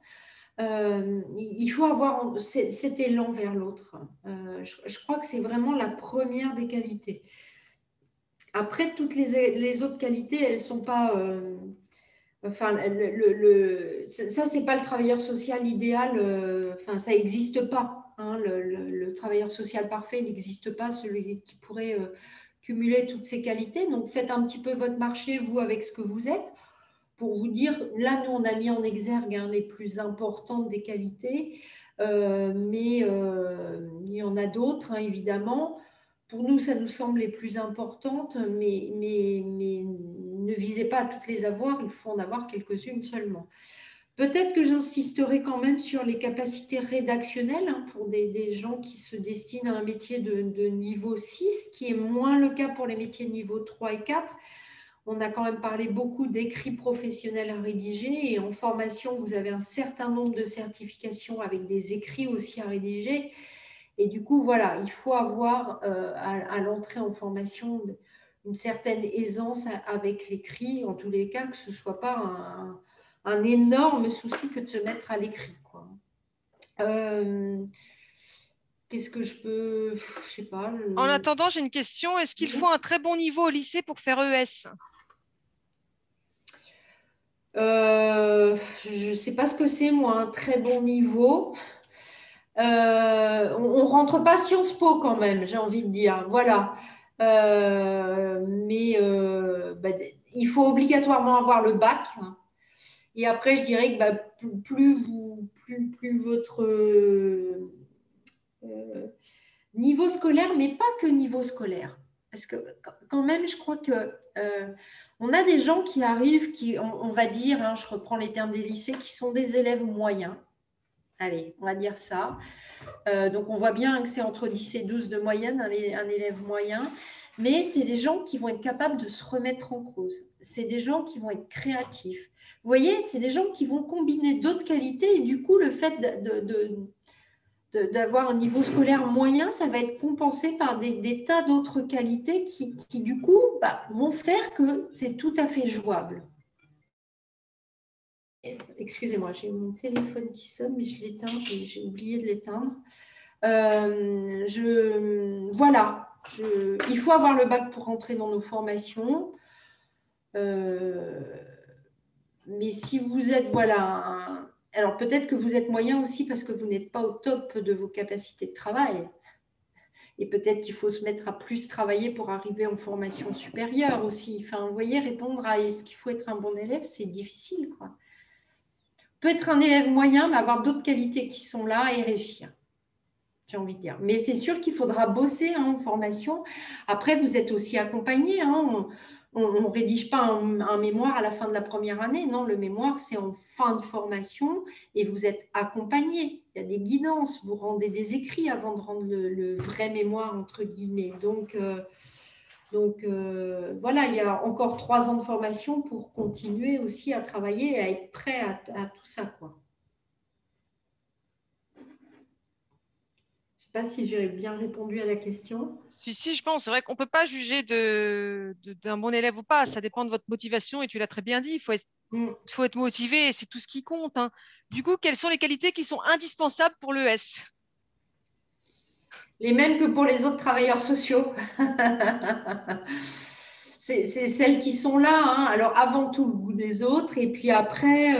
Il faut avoir cet élan vers l'autre. Je crois que c'est vraiment la première des qualités. Après, toutes les autres qualités, elles ne sont pas... enfin, ça, ce n'est pas le travailleur social idéal. Enfin, ça n'existe pas. Hein, le travailleur social parfait, il n'existe pas, celui qui pourrait cumuler toutes ces qualités. Donc, faites un petit peu votre marché, vous, avec ce que vous êtes, pour vous dire, là, nous, on a mis en exergue les plus importantes des qualités, mais il y en a d'autres, hein, évidemment. Pour nous, ça nous semble les plus importantes, mais ne visez pas à toutes les avoir, il faut en avoir quelques-unes seulement. Peut-être que j'insisterai quand même sur les capacités rédactionnelles, hein, pour des gens qui se destinent à un métier de niveau 6, qui est moins le cas pour les métiers de niveau 3 et 4. On a quand même parlé beaucoup d'écrits professionnels à rédiger, et en formation, vous avez un certain nombre de certifications avec des écrits aussi à rédiger. Et du coup, voilà, il faut avoir à l'entrée en formation une certaine aisance avec l'écrit, en tous les cas, que ce ne soit pas un énorme souci que de se mettre à l'écrit, quoi. Qu'est-ce que je peux... Je sais pas. En attendant, j'ai une question. Est-ce qu'il faut un très bon niveau au lycée pour faire ES? Je ne sais pas ce que c'est, moi, un très bon niveau. On ne rentre pas Sciences Po quand même, j'ai envie de dire. Voilà. Mais il faut obligatoirement avoir le bac. Et après, je dirais que plus votre niveau scolaire, mais pas que niveau scolaire. Parce que quand même, je crois que on a des gens qui arrivent, on va dire, hein, je reprends les termes des lycées, qui sont des élèves moyens. Allez, on va dire ça. Donc, on voit bien que c'est entre 10 et 12 de moyenne, un élève moyen. Mais c'est des gens qui vont être capables de se remettre en cause. C'est des gens qui vont être créatifs. Vous voyez, c'est des gens qui vont combiner d'autres qualités. Et du coup, le fait d'avoir un niveau scolaire moyen, ça va être compensé par des tas d'autres qualités qui du coup, vont faire que c'est tout à fait jouable. Excusez-moi, j'ai mon téléphone qui sonne, mais je l'éteins, j'ai oublié de l'éteindre. Voilà, il faut avoir le bac pour rentrer dans nos formations. Mais si vous êtes, voilà, alors peut-être que vous êtes moyen aussi parce que vous n'êtes pas au top de vos capacités de travail. Et peut-être qu'il faut se mettre à plus travailler pour arriver en formation supérieure aussi. Enfin, vous voyez, répondre à est-ce qu'il faut être un bon élève, c'est difficile, quoi. Peut être un élève moyen, mais avoir d'autres qualités qui sont là et réussir, j'ai envie de dire. Mais c'est sûr qu'il faudra bosser, hein, en formation. Après, vous êtes aussi accompagné. Hein. On ne rédige pas un mémoire à la fin de la première année. Non, le mémoire, c'est en fin de formation et vous êtes accompagné. Il y a des guidances. Vous rendez des écrits avant de rendre le vrai mémoire, entre guillemets. Donc, voilà, il y a encore 3 ans de formation pour continuer aussi à travailler et à être prêt à tout ça, quoi. Je ne sais pas si j'ai bien répondu à la question. Si, je pense. C'est vrai qu'on ne peut pas juger d'un bon élève ou pas. Ça dépend de votre motivation et tu l'as très bien dit. Il faut être motivé et c'est tout ce qui compte. Hein. Du coup, quelles sont les qualités qui sont indispensables pour l'ES? Les mêmes que pour les autres travailleurs sociaux. C'est celles qui sont là. Hein. Alors, avant tout, le goût des autres. Et puis après,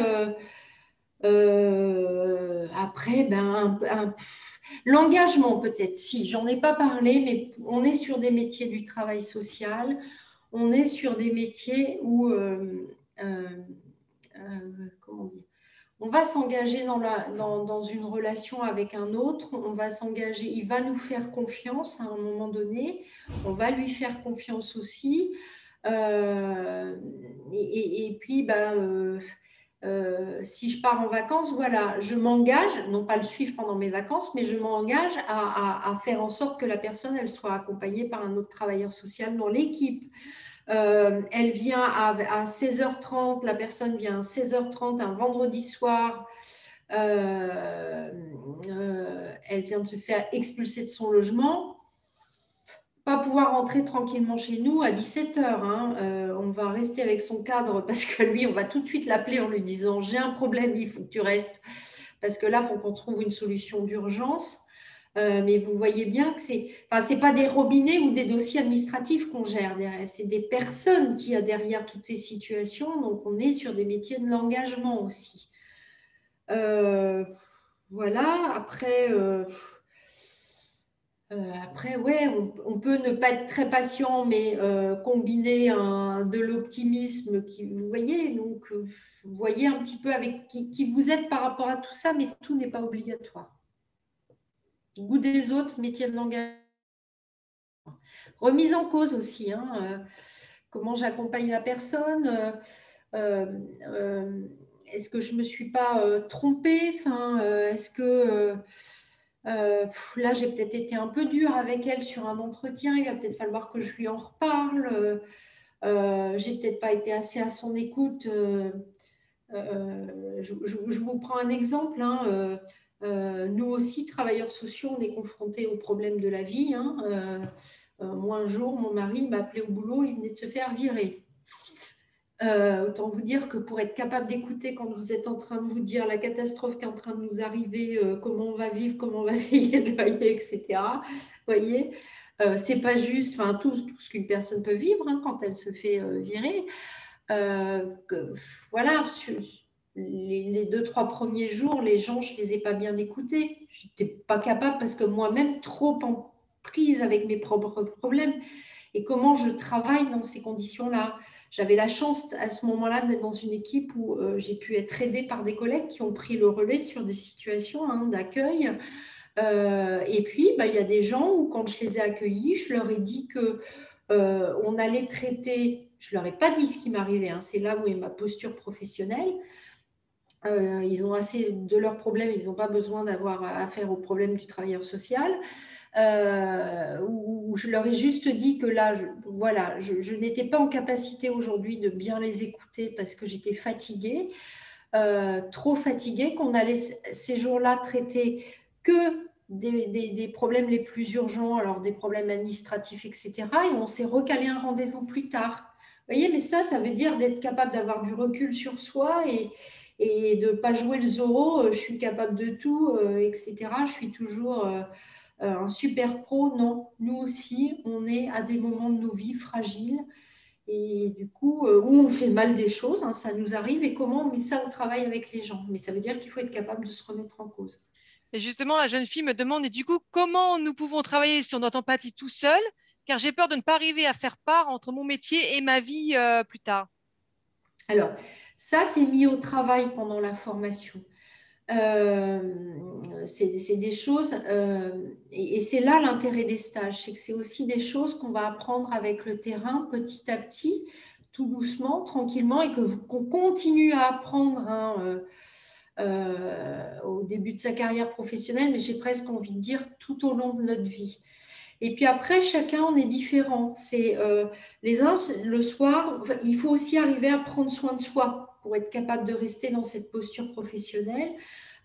l'engagement peut-être. Si, j'en ai pas parlé, mais on est sur des métiers du travail social. On est sur des métiers où, comment dire, on va s'engager dans une relation avec un autre, on va s'engager, il va nous faire confiance à un moment donné, on va lui faire confiance aussi. Et puis, si je pars en vacances, voilà, je m'engage, non pas le suivre pendant mes vacances, mais je m'engage à faire en sorte que la personne, elle soit accompagnée par un autre travailleur social dans l'équipe. Elle vient à 16h30, la personne vient à 16h30 un vendredi soir. Elle vient de se faire expulser de son logement. Pas pouvoir rentrer tranquillement chez nous à 17h. Hein. On va rester avec son cadre parce que lui, on va tout de suite l'appeler en lui disant « J'ai un problème, il faut que tu restes ». Parce que là, il faut qu'on trouve une solution d'urgence. Mais vous voyez bien que c'est pas des robinets ou des dossiers administratifs qu'on gère derrière, c'est des personnes qui y a derrière toutes ces situations. Donc, on est sur des métiers de l'engagement aussi. Voilà, après, ouais, on peut ne pas être très patient, mais combiner de l'optimisme, vous voyez, donc vous voyez un petit peu avec qui vous êtes par rapport à tout ça, mais tout n'est pas obligatoire. Goût des autres, métier de langage. Remise en cause aussi, hein, comment j'accompagne la personne, est-ce que je ne me suis pas trompée, est-ce que là j'ai peut-être été un peu dure avec elle sur un entretien, il va peut-être falloir que je lui en reparle, j'ai peut-être pas été assez à son écoute. Je vous prends un exemple, hein, nous aussi, travailleurs sociaux, on est confrontés aux problèmes de la vie. Hein, moi, un jour, mon mari m'a appelé au boulot, il venait de se faire virer. Autant vous dire que pour être capable d'écouter quand vous êtes en train de vous dire la catastrophe qui est en train de nous arriver, comment on va vivre, comment on va payer le loyer, etc. Vous voyez, c'est pas juste, tout ce qu'une personne peut vivre hein, quand elle se fait virer. Voilà, les 2-3 premiers jours, les gens, je ne les ai pas bien écoutés. Je n'étais pas capable parce que moi-même, trop en prise avec mes propres problèmes. Et comment je travaille dans ces conditions-là. J'avais la chance à ce moment-là d'être dans une équipe où j'ai pu être aidée par des collègues qui ont pris le relais sur des situations hein, d'accueil. Et puis, il y a des gens où, quand je les ai accueillis, je leur ai dit qu'on allait traiter, je ne leur ai pas dit ce qui m'arrivait, hein, c'est là où est ma posture professionnelle. Ils ont assez de leurs problèmes, ils n'ont pas besoin d'avoir affaire aux problèmes du travailleur social. Où je leur ai juste dit que là, je n'étais pas en capacité aujourd'hui de bien les écouter parce que j'étais fatiguée, trop fatiguée, qu'on allait ces jours-là traiter que des problèmes les plus urgents, alors des problèmes administratifs, etc. Et on s'est recalé un rendez-vous plus tard. Vous voyez, mais ça veut dire d'être capable d'avoir du recul sur soi et de ne pas jouer le Zorro, je suis capable de tout, etc. Je suis toujours un super pro. Non, nous aussi, on est à des moments de nos vies fragiles et du coup, où on fait mal des choses, hein, ça nous arrive, et comment on met ça au travail avec les gens. Mais ça veut dire qu'il faut être capable de se remettre en cause. Et justement, la jeune fille me demande, et du coup, comment nous pouvons travailler sur notre empathie tout seul, car j'ai peur de ne pas arriver à faire part entre mon métier et ma vie plus tard. Alors, ça, c'est mis au travail pendant la formation. C'est des choses, et c'est là l'intérêt des stages, c'est que c'est aussi des choses qu'on va apprendre avec le terrain petit à petit, tout doucement, tranquillement, et qu'on continue à apprendre hein, au début de sa carrière professionnelle, mais j'ai presque envie de dire tout au long de notre vie. Et puis après, chacun, on est différent. C'est les uns, le soir, il faut aussi arriver à prendre soin de soi pour être capable de rester dans cette posture professionnelle.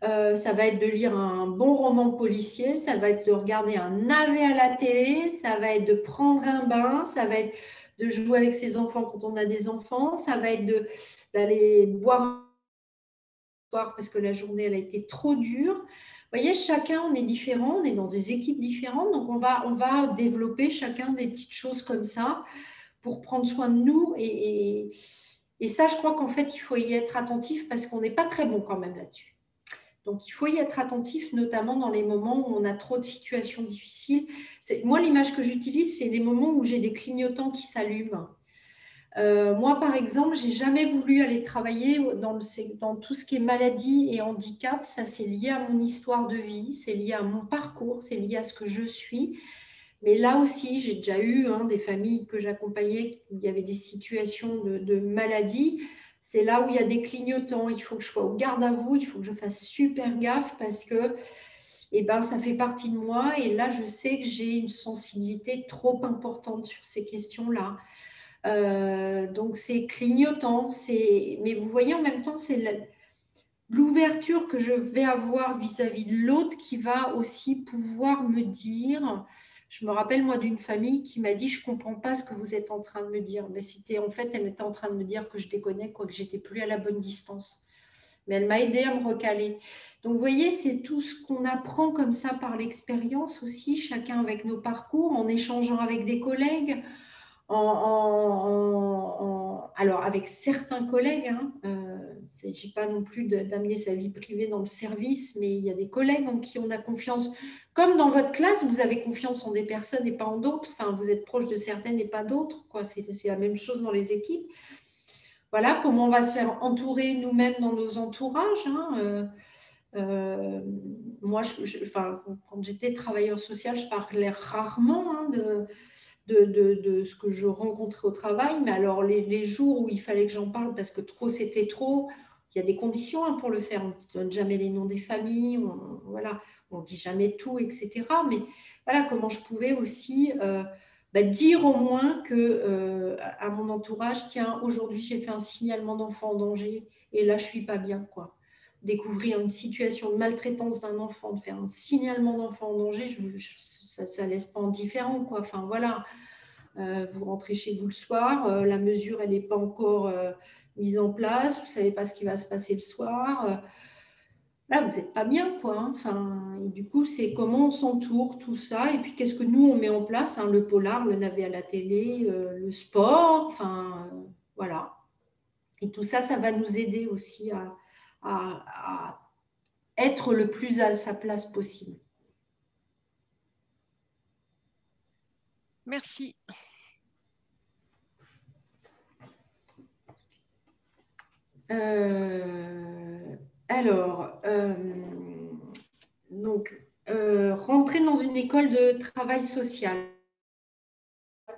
Ça va être de lire un bon roman policier, ça va être de regarder un navet à la télé, ça va être de prendre un bain, ça va être de jouer avec ses enfants quand on a des enfants, ça va être d'aller boire parce que la journée elle a été trop dure. Vous voyez, chacun, on est différent, on est dans des équipes différentes, donc on va développer chacun des petites choses comme ça pour prendre soin de nous. Et ça, je crois qu'en fait, il faut y être attentif parce qu'on n'est pas très bon quand même là-dessus. Donc, il faut y être attentif, notamment dans les moments où on a trop de situations difficiles. Moi, l'image que j'utilise, c'est les moments où j'ai des clignotants qui s'allument. Moi, par exemple, j'ai jamais voulu aller travailler dans tout ce qui est maladie et handicap. Ça, c'est lié à mon histoire de vie, c'est lié à mon parcours, c'est lié à ce que je suis. Mais là aussi, j'ai déjà eu hein, des familles que j'accompagnais où il y avait des situations de maladie. C'est là où il y a des clignotants. Il faut que je sois au garde à vous, il faut que je fasse super gaffe parce que ça fait partie de moi. Et là, je sais que j'ai une sensibilité trop importante sur ces questions-là. Donc, c'est clignotant. Mais vous voyez, en même temps, c'est l'ouverture que je vais avoir vis-à-vis de l'autre qui va aussi pouvoir me dire… Je me rappelle, moi, d'une famille qui m'a dit, je ne comprends pas ce que vous êtes en train de me dire. Mais en fait, elle était en train de me dire que je déconnais, quoi, que j'étais plus à la bonne distance. Mais elle m'a aidé à me recaler. Donc, vous voyez, c'est tout ce qu'on apprend comme ça par l'expérience aussi, chacun avec nos parcours, en échangeant avec des collègues, alors avec certains collègues, hein, il ne s'agit pas non plus d'amener sa vie privée dans le service, mais il y a des collègues en qui on a confiance. Comme dans votre classe, vous avez confiance en des personnes et pas en d'autres. Enfin, vous êtes proche de certaines et pas d'autres, quoi. C'est la même chose dans les équipes. Voilà comment on va se faire entourer nous-mêmes dans nos entourages. Hein. Moi, quand j'étais travailleur social, je parlais rarement, hein, de ce que je rencontrais au travail. Mais alors, les jours où il fallait que j'en parle parce que trop, c'était trop, il y a des conditions, hein, pour le faire. On ne donne jamais les noms des familles, voilà, on ne dit jamais tout, etc. Mais voilà comment je pouvais aussi dire au moins à mon entourage, tiens, aujourd'hui, j'ai fait un signalement d'enfant en danger et là, je ne suis pas bien, quoi. Découvrir une situation de maltraitance d'un enfant, de faire un signalement d'enfant en danger, ça ne laisse pas indifférent, quoi. Enfin, voilà. Vous rentrez chez vous le soir, la mesure, elle n'est pas encore mise en place, vous ne savez pas ce qui va se passer le soir. Là, vous n'êtes pas bien, quoi. Hein. Enfin, et du coup, c'est comment on s'entoure, tout ça. Et puis, qu'est-ce que nous, on met en place, hein, le polar, le navet à la télé, le sport, enfin, voilà. Et tout ça, ça va nous aider aussi à être le plus à sa place possible. Merci. Alors, donc, rentrer dans une école de travail social.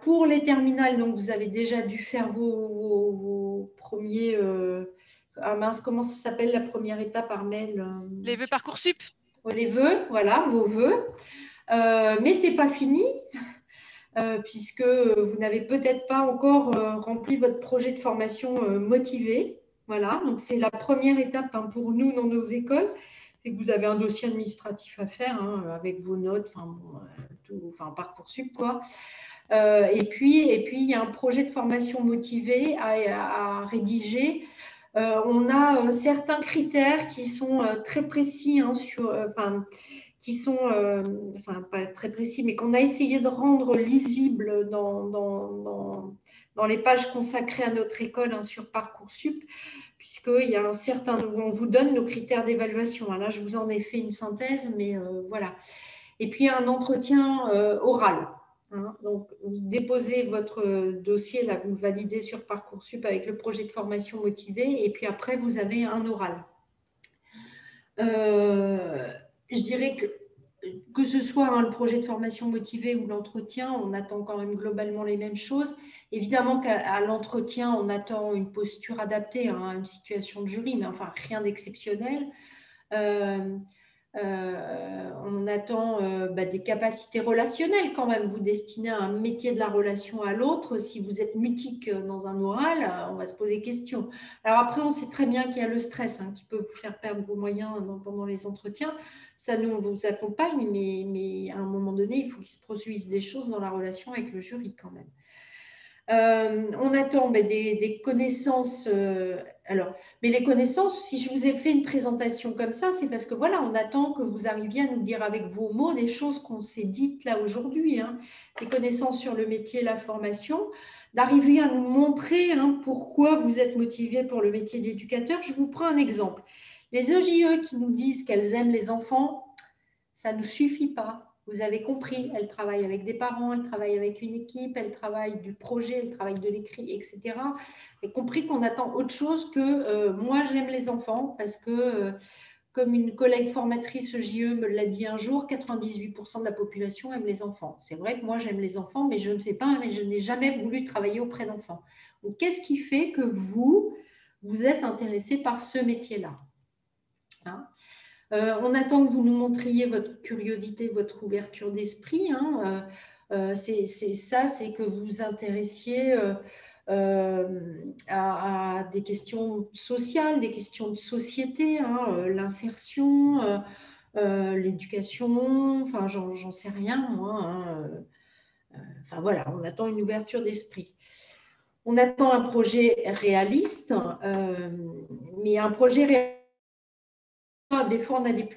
Pour les terminales, donc vous avez déjà dû faire vos premiers… ah mince, comment ça s'appelle la première étape, Armelle? Les vœux Parcoursup. Les vœux, voilà, vos vœux. Mais ce n'est pas fini, puisque vous n'avez peut-être pas encore rempli votre projet de formation motivé. Voilà, donc c'est la première étape, hein, pour nous dans nos écoles. C'est que vous avez un dossier administratif à faire, hein, avec vos notes, enfin Parcoursup, quoi. Et puis, il y a un projet de formation motivé à rédiger. On a certains critères qui sont très précis, hein, qui sont, pas très précis, mais qu'on a essayé de rendre lisibles dans les pages consacrées à notre école, hein, sur Parcoursup, puisqu'il y a on vous donne nos critères d'évaluation. Là, je vous en ai fait une synthèse, mais voilà. Et puis, un entretien oral. Hein. Donc, vous déposez votre dossier, là, vous le validez sur Parcoursup avec le projet de formation motivé, et puis après, vous avez un oral. Je dirais que ce soit, hein, le projet de formation motivé ou l'entretien, on attend quand même globalement les mêmes choses. Évidemment qu'à l'entretien, on attend une posture adaptée, hein, à une situation de jury, mais enfin, rien d'exceptionnel. On attend des capacités relationnelles quand même. Vous destinez à un métier de la relation à l'autre. Si vous êtes mutique dans un oral, on va se poser question. Alors après, on sait très bien qu'il y a le stress, hein, qui peut vous faire perdre vos moyens pendant les entretiens. Ça, nous, on vous accompagne, mais à un moment donné, il faut qu'il se produise des choses dans la relation avec le jury quand même. On attend des connaissances. Mais les connaissances, si je vous ai fait une présentation comme ça, c'est parce que voilà, on attend que vous arriviez à nous dire avec vos mots des choses qu'on s'est dites là aujourd'hui, hein, des connaissances sur le métier, la formation, d'arriver à nous montrer, hein, pourquoi vous êtes motivé pour le métier d'éducateur. Je vous prends un exemple. Les EJE qui nous disent qu'elles aiment les enfants, ça ne nous suffit pas. Vous avez compris, elles travaillent avec des parents, elles travaillent avec une équipe, elles travaillent du projet, elles travaillent de l'écrit, etc. Et compris qu'on attend autre chose que moi, j'aime les enfants parce que, comme une collègue formatrice JE me l'a dit un jour, 98% de la population aime les enfants. C'est vrai que moi, j'aime les enfants, mais je n'ai jamais voulu travailler auprès d'enfants. Donc, qu'est-ce qui fait que vous êtes intéressé par ce métier-là, hein? On attend que vous nous montriez votre curiosité, votre ouverture d'esprit, hein. C'est que vous vous intéressiez à des questions sociales, des questions de société, hein, l'insertion, l'éducation, enfin, j'en sais rien, moi, hein. Enfin, voilà, on attend une ouverture d'esprit. On attend un projet réaliste, mais un projet réaliste, des fois, on a des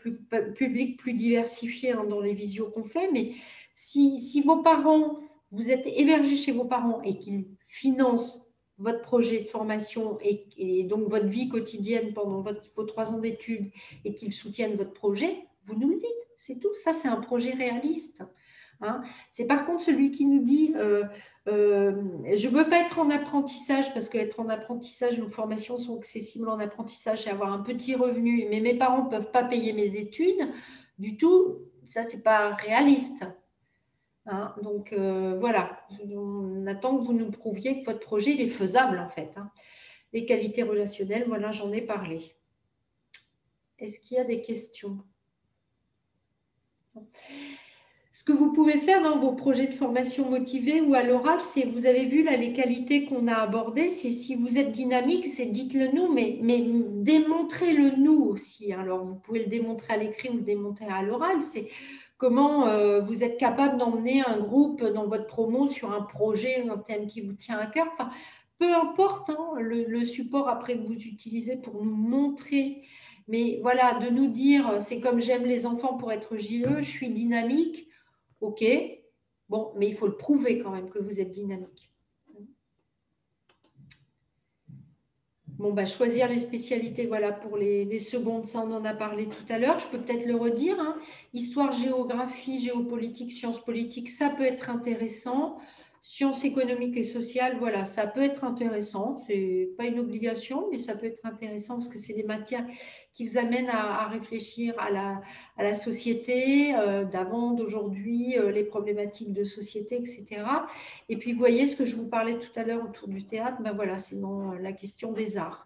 publics plus diversifiés, hein, dans les visios qu'on fait, mais si vos parents, vous êtes hébergés chez vos parents et qu'ils financent votre projet de formation et donc votre vie quotidienne pendant vos 3 ans d'études et qu'ils soutiennent votre projet, vous nous le dites, c'est tout. Ça, c'est un projet réaliste, hein. C'est par contre celui qui nous dit je ne veux pas être en apprentissage parce qu'être en apprentissage, nos formations sont accessibles en apprentissage et avoir un petit revenu, mais mes parents ne peuvent pas payer mes études du tout. Ça, ce n'est pas réaliste, hein. Donc, voilà, on attend que vous nous prouviez que votre projet il est faisable en fait, hein. Les qualités relationnelles, voilà, j'en ai parlé. Est-ce qu'il y a des questions? Ce que vous pouvez faire dans vos projets de formation motivés ou à l'oral, c'est, vous avez vu là les qualités qu'on a abordées, c'est si vous êtes dynamique, c'est dites-le nous, mais démontrez-le nous aussi. Alors, vous pouvez le démontrer à l'écrit ou le démontrer à l'oral, c'est comment vous êtes capable d'emmener un groupe dans votre promo sur un projet, un thème qui vous tient à cœur. Enfin, peu importe, hein, le support après que vous utilisez pour nous montrer. Mais voilà, de nous dire, c'est comme j'aime les enfants pour être JE, je suis dynamique. Ok, bon, mais il faut le prouver quand même que vous êtes dynamique. Bon, bah, choisir les spécialités, voilà, pour les secondes, ça on en a parlé tout à l'heure. Je peux peut-être le redire, hein. Histoire, géographie, géopolitique, sciences politiques, ça peut être intéressant. Sciences économiques et sociales, voilà, ça peut être intéressant. C'est pas une obligation, mais ça peut être intéressant parce que c'est des matières qui vous amènent à réfléchir à la société d'avant, d'aujourd'hui, les problématiques de société, etc. Et puis, vous voyez ce que je vous parlais tout à l'heure autour du théâtre, ben voilà, c'est dans la question des arts.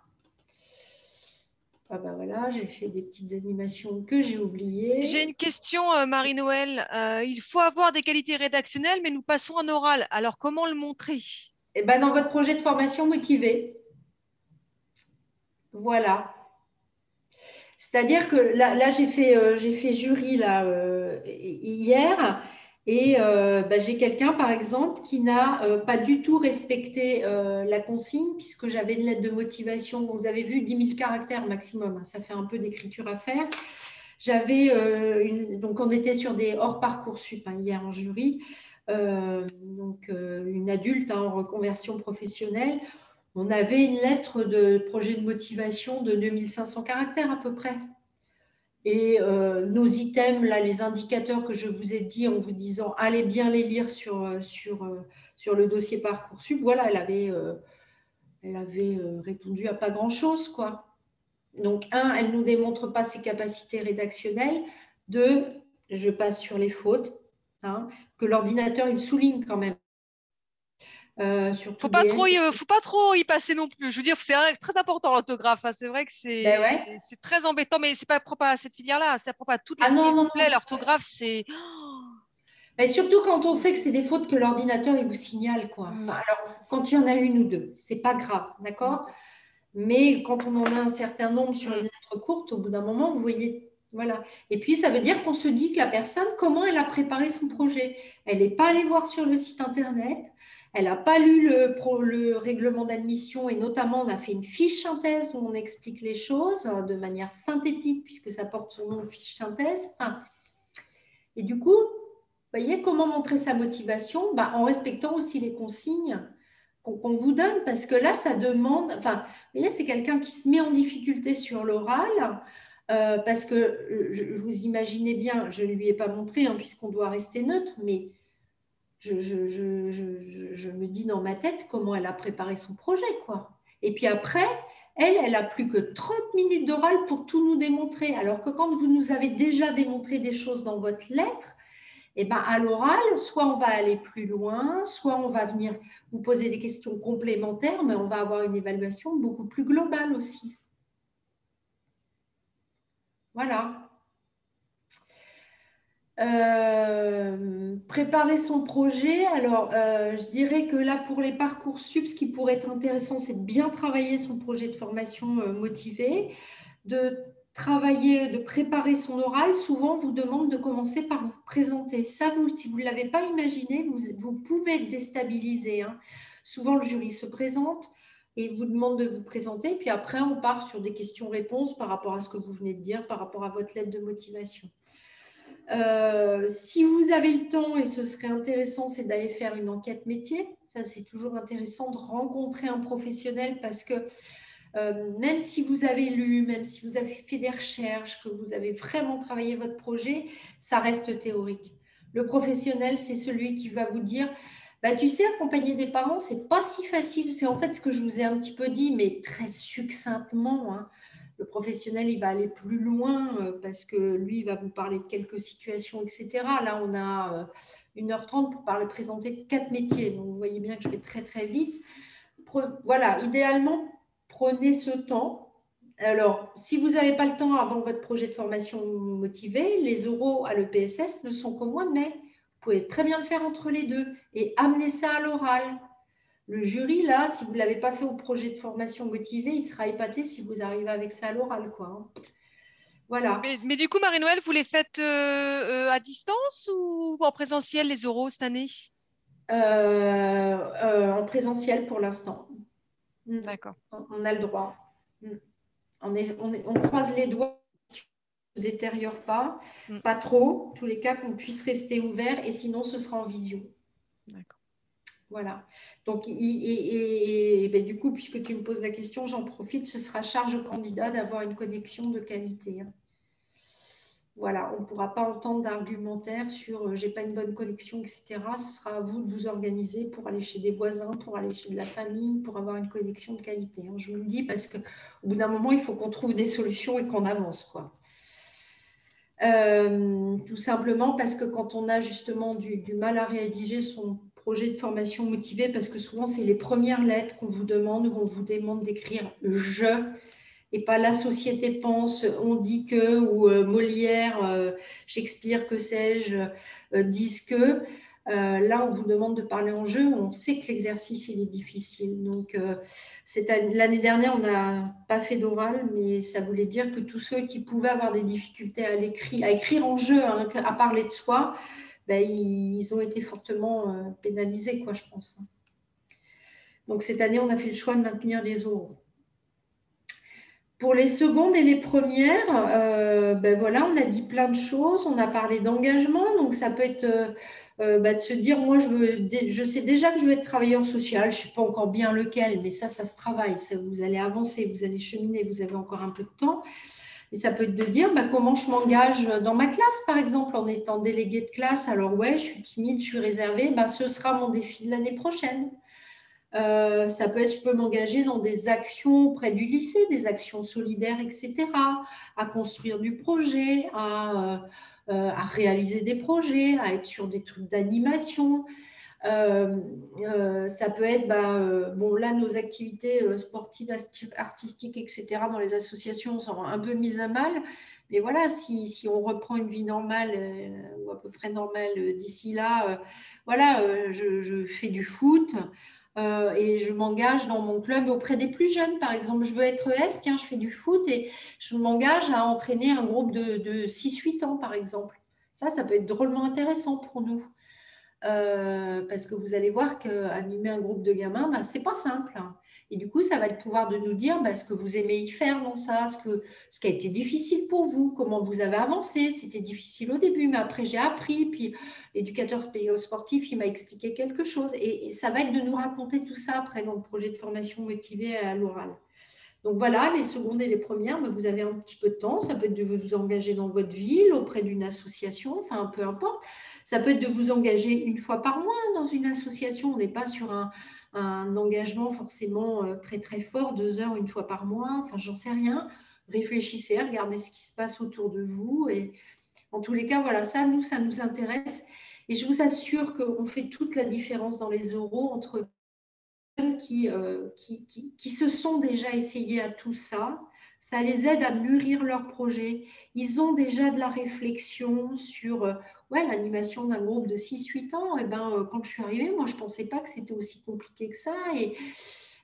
Ah ben voilà, j'ai fait des petites animations que j'ai oubliées. J'ai une question, Marie-Noël. Il faut avoir des qualités rédactionnelles, mais nous passons en oral. Alors, comment le montrer? Et ben dans votre projet de formation motivé. Voilà. C'est-à-dire que là j'ai fait jury là, hier et bah, j'ai quelqu'un par exemple qui n'a pas du tout respecté la consigne puisque j'avais une lettre de motivation. Vous avez vu 10 000 caractères maximum, hein, ça fait un peu d'écriture à faire. J'avais donc on était sur des hors Parcoursup, hein, hier en jury, donc une adulte, hein, en reconversion professionnelle. On avait une lettre de projet de motivation de 2500 caractères à peu près. Et nos items, là, les indicateurs que je vous ai dit en vous disant allez bien les lire sur le dossier Parcoursup, voilà, elle avait répondu à pas grand-chose, quoi. Donc, un, elle ne nous démontre pas ses capacités rédactionnelles. Deux, je passe sur les fautes, hein, que l'ordinateur, il souligne quand même. Surtout DS. Faut pas trop y passer non plus. Je veux dire, c'est très important l'orthographe, hein. C'est vrai que Ben ouais. c'est très embêtant, mais c'est pas propre à cette filière-là. C'est propre à toutes les, Ah s'il non, vous non, plaît, non. l'orthographe, c'est. Mais surtout quand on sait que c'est des fautes que l'ordinateur il vous signale, quoi. Enfin, alors, quand il y en a une ou deux, c'est pas grave, d'accord? Mais quand on en a un certain nombre sur une lettre courte, au bout d'un moment, vous voyez, voilà. Et puis, ça veut dire qu'on se dit que la personne, comment elle a préparé son projet? Elle n'est pas allée voir sur le site internet, elle n'a pas lu le règlement d'admission et notamment, on a fait une fiche synthèse où on explique les choses de manière synthétique puisque ça porte son nom, fiche synthèse. Enfin, et du coup, vous voyez comment montrer sa motivation, bah, en respectant aussi les consignes qu'on vous donne, parce que là, ça demande, enfin, vous voyez, c'est quelqu'un qui se met en difficulté sur l'oral, parce que vous imaginez bien, je ne lui ai pas montré, hein, puisqu'on doit rester neutre, mais je me dis dans ma tête comment elle a préparé son projet, quoi. Et puis après, elle a plus que 30 minutes d'oral pour tout nous démontrer, alors que quand vous nous avez déjà démontré des choses dans votre lettre, et ben à l'oral, soit on va aller plus loin, soit on va venir vous poser des questions complémentaires, mais on va avoir une évaluation beaucoup plus globale aussi. Voilà. Préparer son projet. Alors, je dirais que là, pour les Parcoursup, ce qui pourrait être intéressant, c'est de bien travailler son projet de formation motivé, de travailler, de préparer son oral. Souvent, on vous demande de commencer par vous présenter. Ça, vous, si vous ne l'avez pas imaginé, vous pouvez être déstabilisé, hein. Souvent, le jury se présente et vous demande de vous présenter. Puis après, on part sur des questions-réponses par rapport à ce que vous venez de dire, par rapport à votre lettre de motivation. Si vous avez le temps, et ce serait intéressant, c'est d'aller faire une enquête métier. Ça, c'est toujours intéressant de rencontrer un professionnel parce que même si vous avez lu, même si vous avez fait des recherches, que vous avez vraiment travaillé votre projet, ça reste théorique. Le professionnel, c'est celui qui va vous dire, bah, tu sais, accompagner des parents, c'est pas si facile. C'est en fait ce que je vous ai un petit peu dit, mais très succinctement, hein. Le professionnel, il va aller plus loin parce que lui, il va vous parler de quelques situations, etc. Là, on a 1h30 pour présenter 4 métiers. Donc, vous voyez bien que je vais très, très vite. Voilà, idéalement, prenez ce temps. Alors, si vous n'avez pas le temps avant votre projet de formation motivé, les oraux à l'EPSS ne sont qu'au mois de mai. Vous pouvez très bien le faire entre les deux et amener ça à l'oral. Le jury, là, si vous ne l'avez pas fait au projet de formation motivé, il sera épaté si vous arrivez avec ça à l'oral, quoi. Voilà. Mais du coup, Marie-Noël, vous les faites à distance ou en présentiel les oraux cette année? En présentiel pour l'instant. D'accord. On a le droit. On croise les doigts, ne se détériore pas, Mm. pas trop, en tous les cas qu'on puisse rester ouvert et sinon ce sera en visio. D'accord. Voilà. Donc, ben, du coup, puisque tu me poses la question, j'en profite, ce sera charge au candidat d'avoir une connexion de qualité, hein. Voilà, on ne pourra pas entendre d'argumentaire sur j'ai pas une bonne connexion, etc. Ce sera à vous de vous organiser pour aller chez des voisins, pour aller chez de la famille, pour avoir une connexion de qualité, hein. Je vous le dis parce qu'au bout d'un moment, il faut qu'on trouve des solutions et qu'on avance, quoi. Tout simplement parce que quand on a justement du mal à rédiger son projet de formation motivé, parce que souvent c'est les premières lettres qu'on vous demande, où on vous demande d'écrire je et pas la société pense, on dit que, ou Molière, Shakespeare, que sais-je, disent que. Là, on vous demande de parler en jeu. On sait que l'exercice, il est difficile. Donc, l'année dernière, on n'a pas fait d'oral, mais ça voulait dire que tous ceux qui pouvaient avoir des difficultés à écrire en jeu, hein, à parler de soi, ben, ils ont été fortement pénalisés, quoi, je pense. Donc, cette année, on a fait le choix de maintenir les oraux. Pour les secondes et les premières, ben voilà, on a dit plein de choses. On a parlé d'engagement, donc ça peut être de se dire, moi, je sais déjà que je veux être travailleur social. Je ne sais pas encore bien lequel, mais ça se travaille. Ça, vous allez avancer, vous allez cheminer, vous avez encore un peu de temps. Et ça peut être de dire, comment je m'engage dans ma classe, par exemple, en étant délégué de classe. Alors ouais, je suis timide, je suis réservée. Ce sera mon défi de l'année prochaine. Ça peut être, je peux m'engager dans des actions auprès du lycée, des actions solidaires, etc., à construire du projet, à réaliser des projets, à être sur des trucs d'animation. Ça peut être, bon, là, nos activités sportives, artistiques, etc., dans les associations sont un peu mises à mal. Mais voilà, si on reprend une vie normale, ou à peu près normale d'ici là, voilà, je fais du foot. Et je m'engage dans mon club auprès des plus jeunes. Par exemple, je veux être S, tiens, je fais du foot et je m'engage à entraîner un groupe de 6-8 ans, par exemple. Ça peut être drôlement intéressant pour nous. Parce que vous allez voir qu'animer un groupe de gamins, c'est pas simple, hein. Et du coup, ça va être pouvoir de nous dire ce que vous aimez y faire dans ça, ce qui a été difficile pour vous, comment vous avez avancé. C'était difficile au début, mais après j'ai appris. Puis l'éducateur sportif, il m'a expliqué quelque chose. Et ça va être de nous raconter tout ça après dans le projet de formation motivé à l'oral. Donc voilà, les secondes et les premières, vous avez un petit peu de temps. Ça peut être de vous engager dans votre ville, auprès d'une association, enfin peu importe. Ça peut être de vous engager une fois par mois dans une association. On n'est pas sur un engagement forcément très très fort, 2 heures une fois par mois. Enfin, j'en sais rien. Réfléchissez, regardez ce qui se passe autour de vous. Et en tous les cas, voilà, ça nous intéresse. Et je vous assure qu'on fait toute la différence dans les oraux entre qui se sont déjà essayés à tout ça. Ça les aide à mûrir leur projet. Ils ont déjà de la réflexion sur ouais, l'animation d'un groupe de 6-8 ans. Et ben, quand je suis arrivée, moi, je ne pensais pas que c'était aussi compliqué que ça. Et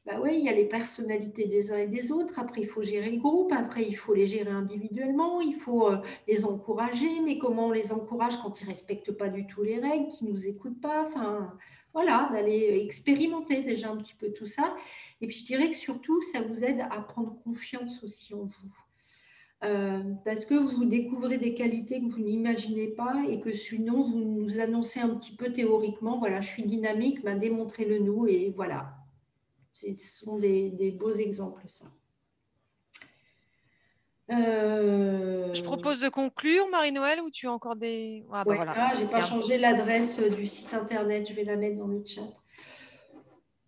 bah ouais, il y a les personnalités des uns et des autres. Après, il faut gérer le groupe. Après, il faut les gérer individuellement. Il faut les encourager. Mais comment on les encourage quand ils ne respectent pas du tout les règles, qu'ils ne nous écoutent pas? Enfin, voilà, d'aller expérimenter déjà un petit peu tout ça. Et puis, je dirais que surtout, ça vous aide à prendre confiance aussi en vous. Parce que vous découvrez des qualités que vous n'imaginez pas et que sinon vous nous annoncez un petit peu théoriquement, voilà, je suis dynamique, ben démontrez-le nous et voilà. Ce sont des beaux exemples, ça. Je Euh, propose de conclure, Marie-Noël, ou tu as encore des... Ah bah ouais, voilà, ah, j'ai pas bien. changé l'adresse du site internet, je vais la mettre dans le chat.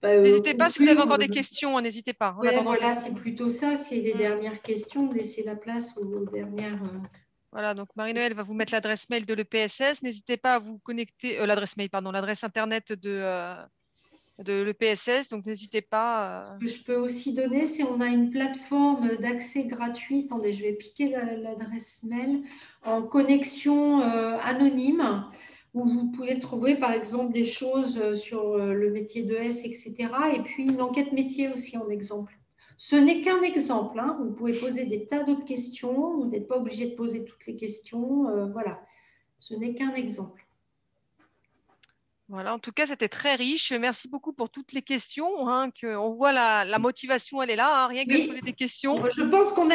Bah, N'hésitez pas, si vous avez conclure, encore des questions, n'hésitez pas. En ouais, attendant voilà, que... c'est plutôt ça, c'est les Mm. dernières questions, de laisser la place aux dernières. Voilà, donc Marie-Noël va vous mettre l'adresse mail de l'EPSS. N'hésitez pas à vous connecter, l'adresse mail, pardon, l'adresse internet de l'EPSS. Donc n'hésitez pas. Que je peux aussi donner, c'est on a une plateforme d'accès gratuit. Attendez, je vais piquer l'adresse mail en connexion anonyme où vous pouvez trouver par exemple des choses sur le métier de S, etc. Et puis une enquête métier aussi en exemple. Ce n'est qu'un exemple, hein. Vous pouvez poser des tas d'autres questions. Vous n'êtes pas obligé de poser toutes les questions. Voilà, ce n'est qu'un exemple. Voilà, en tout cas, c'était très riche. Merci beaucoup pour toutes les questions. Hein, on voit la motivation, elle est là, hein, rien que de Oui, poser des questions. je pense qu'on a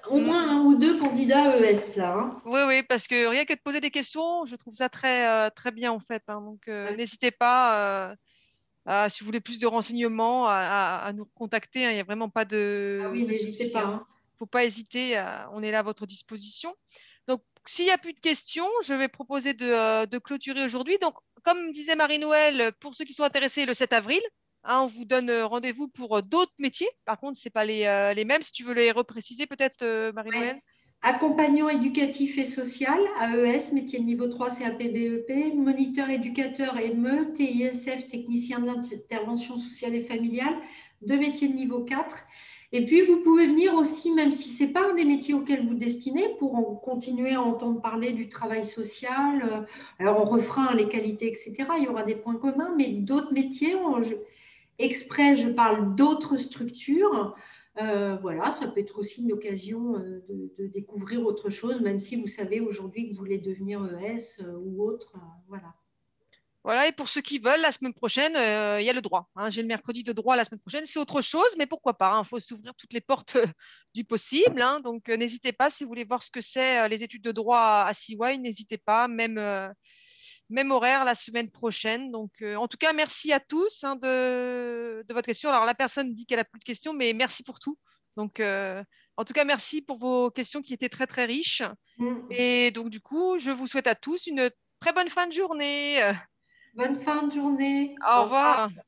au Mm. moins un ou deux candidats ES là, hein. Oui, oui, parce que rien que de poser des questions, je trouve ça très, très bien en fait. Hein. Donc, Ouais. n'hésitez pas, si vous voulez plus de renseignements, à nous contacter. Hein. Il n'y a vraiment pas Ah de, oui, de n'hésitez souci. Il pas, ne hein. faut pas hésiter. On est là à votre disposition. Donc, s'il n'y a plus de questions, je vais proposer de clôturer aujourd'hui. Donc, comme disait Marie-Noël, pour ceux qui sont intéressés, le 7 avril, hein, on vous donne rendez-vous pour d'autres métiers. Par contre, ce n'est pas les mêmes. Si tu veux les repréciser, peut-être, Ouais. Marie-Noël. Accompagnant éducatif et social, AES, métier de niveau 3, CAPBEP, moniteur éducateur ME, TISF, technicien d'intervention sociale et familiale, deux métiers de niveau 4. Et puis, vous pouvez venir aussi, même si ce n'est pas un des métiers auxquels vous destinez, pour continuer à entendre parler du travail social. Alors, on refera hein, les qualités, etc. Il y aura des points communs, mais d'autres métiers, exprès, je parle d'autres structures. Voilà, ça peut être aussi une occasion de découvrir autre chose, même si vous savez aujourd'hui que vous voulez devenir ES ou autre. Voilà. Voilà, et pour ceux qui veulent, la semaine prochaine, il y a le droit. Hein. J'ai le mercredi de droit la semaine prochaine. C'est autre chose, mais pourquoi pas. Il faut s'ouvrir toutes les portes du possible. Hein. Donc, n'hésitez pas, si vous voulez voir ce que c'est les études de droit à CY, n'hésitez pas. Même horaire la semaine prochaine. Donc, en tout cas, merci à tous hein, de votre question. Alors, la personne dit qu'elle a plus de questions, mais merci pour tout. Donc, en tout cas, merci pour vos questions qui étaient très, très riches. Mm. Et donc, du coup, je vous souhaite à tous une très bonne fin de journée. Bonne fin de journée. Au Au revoir. revoir.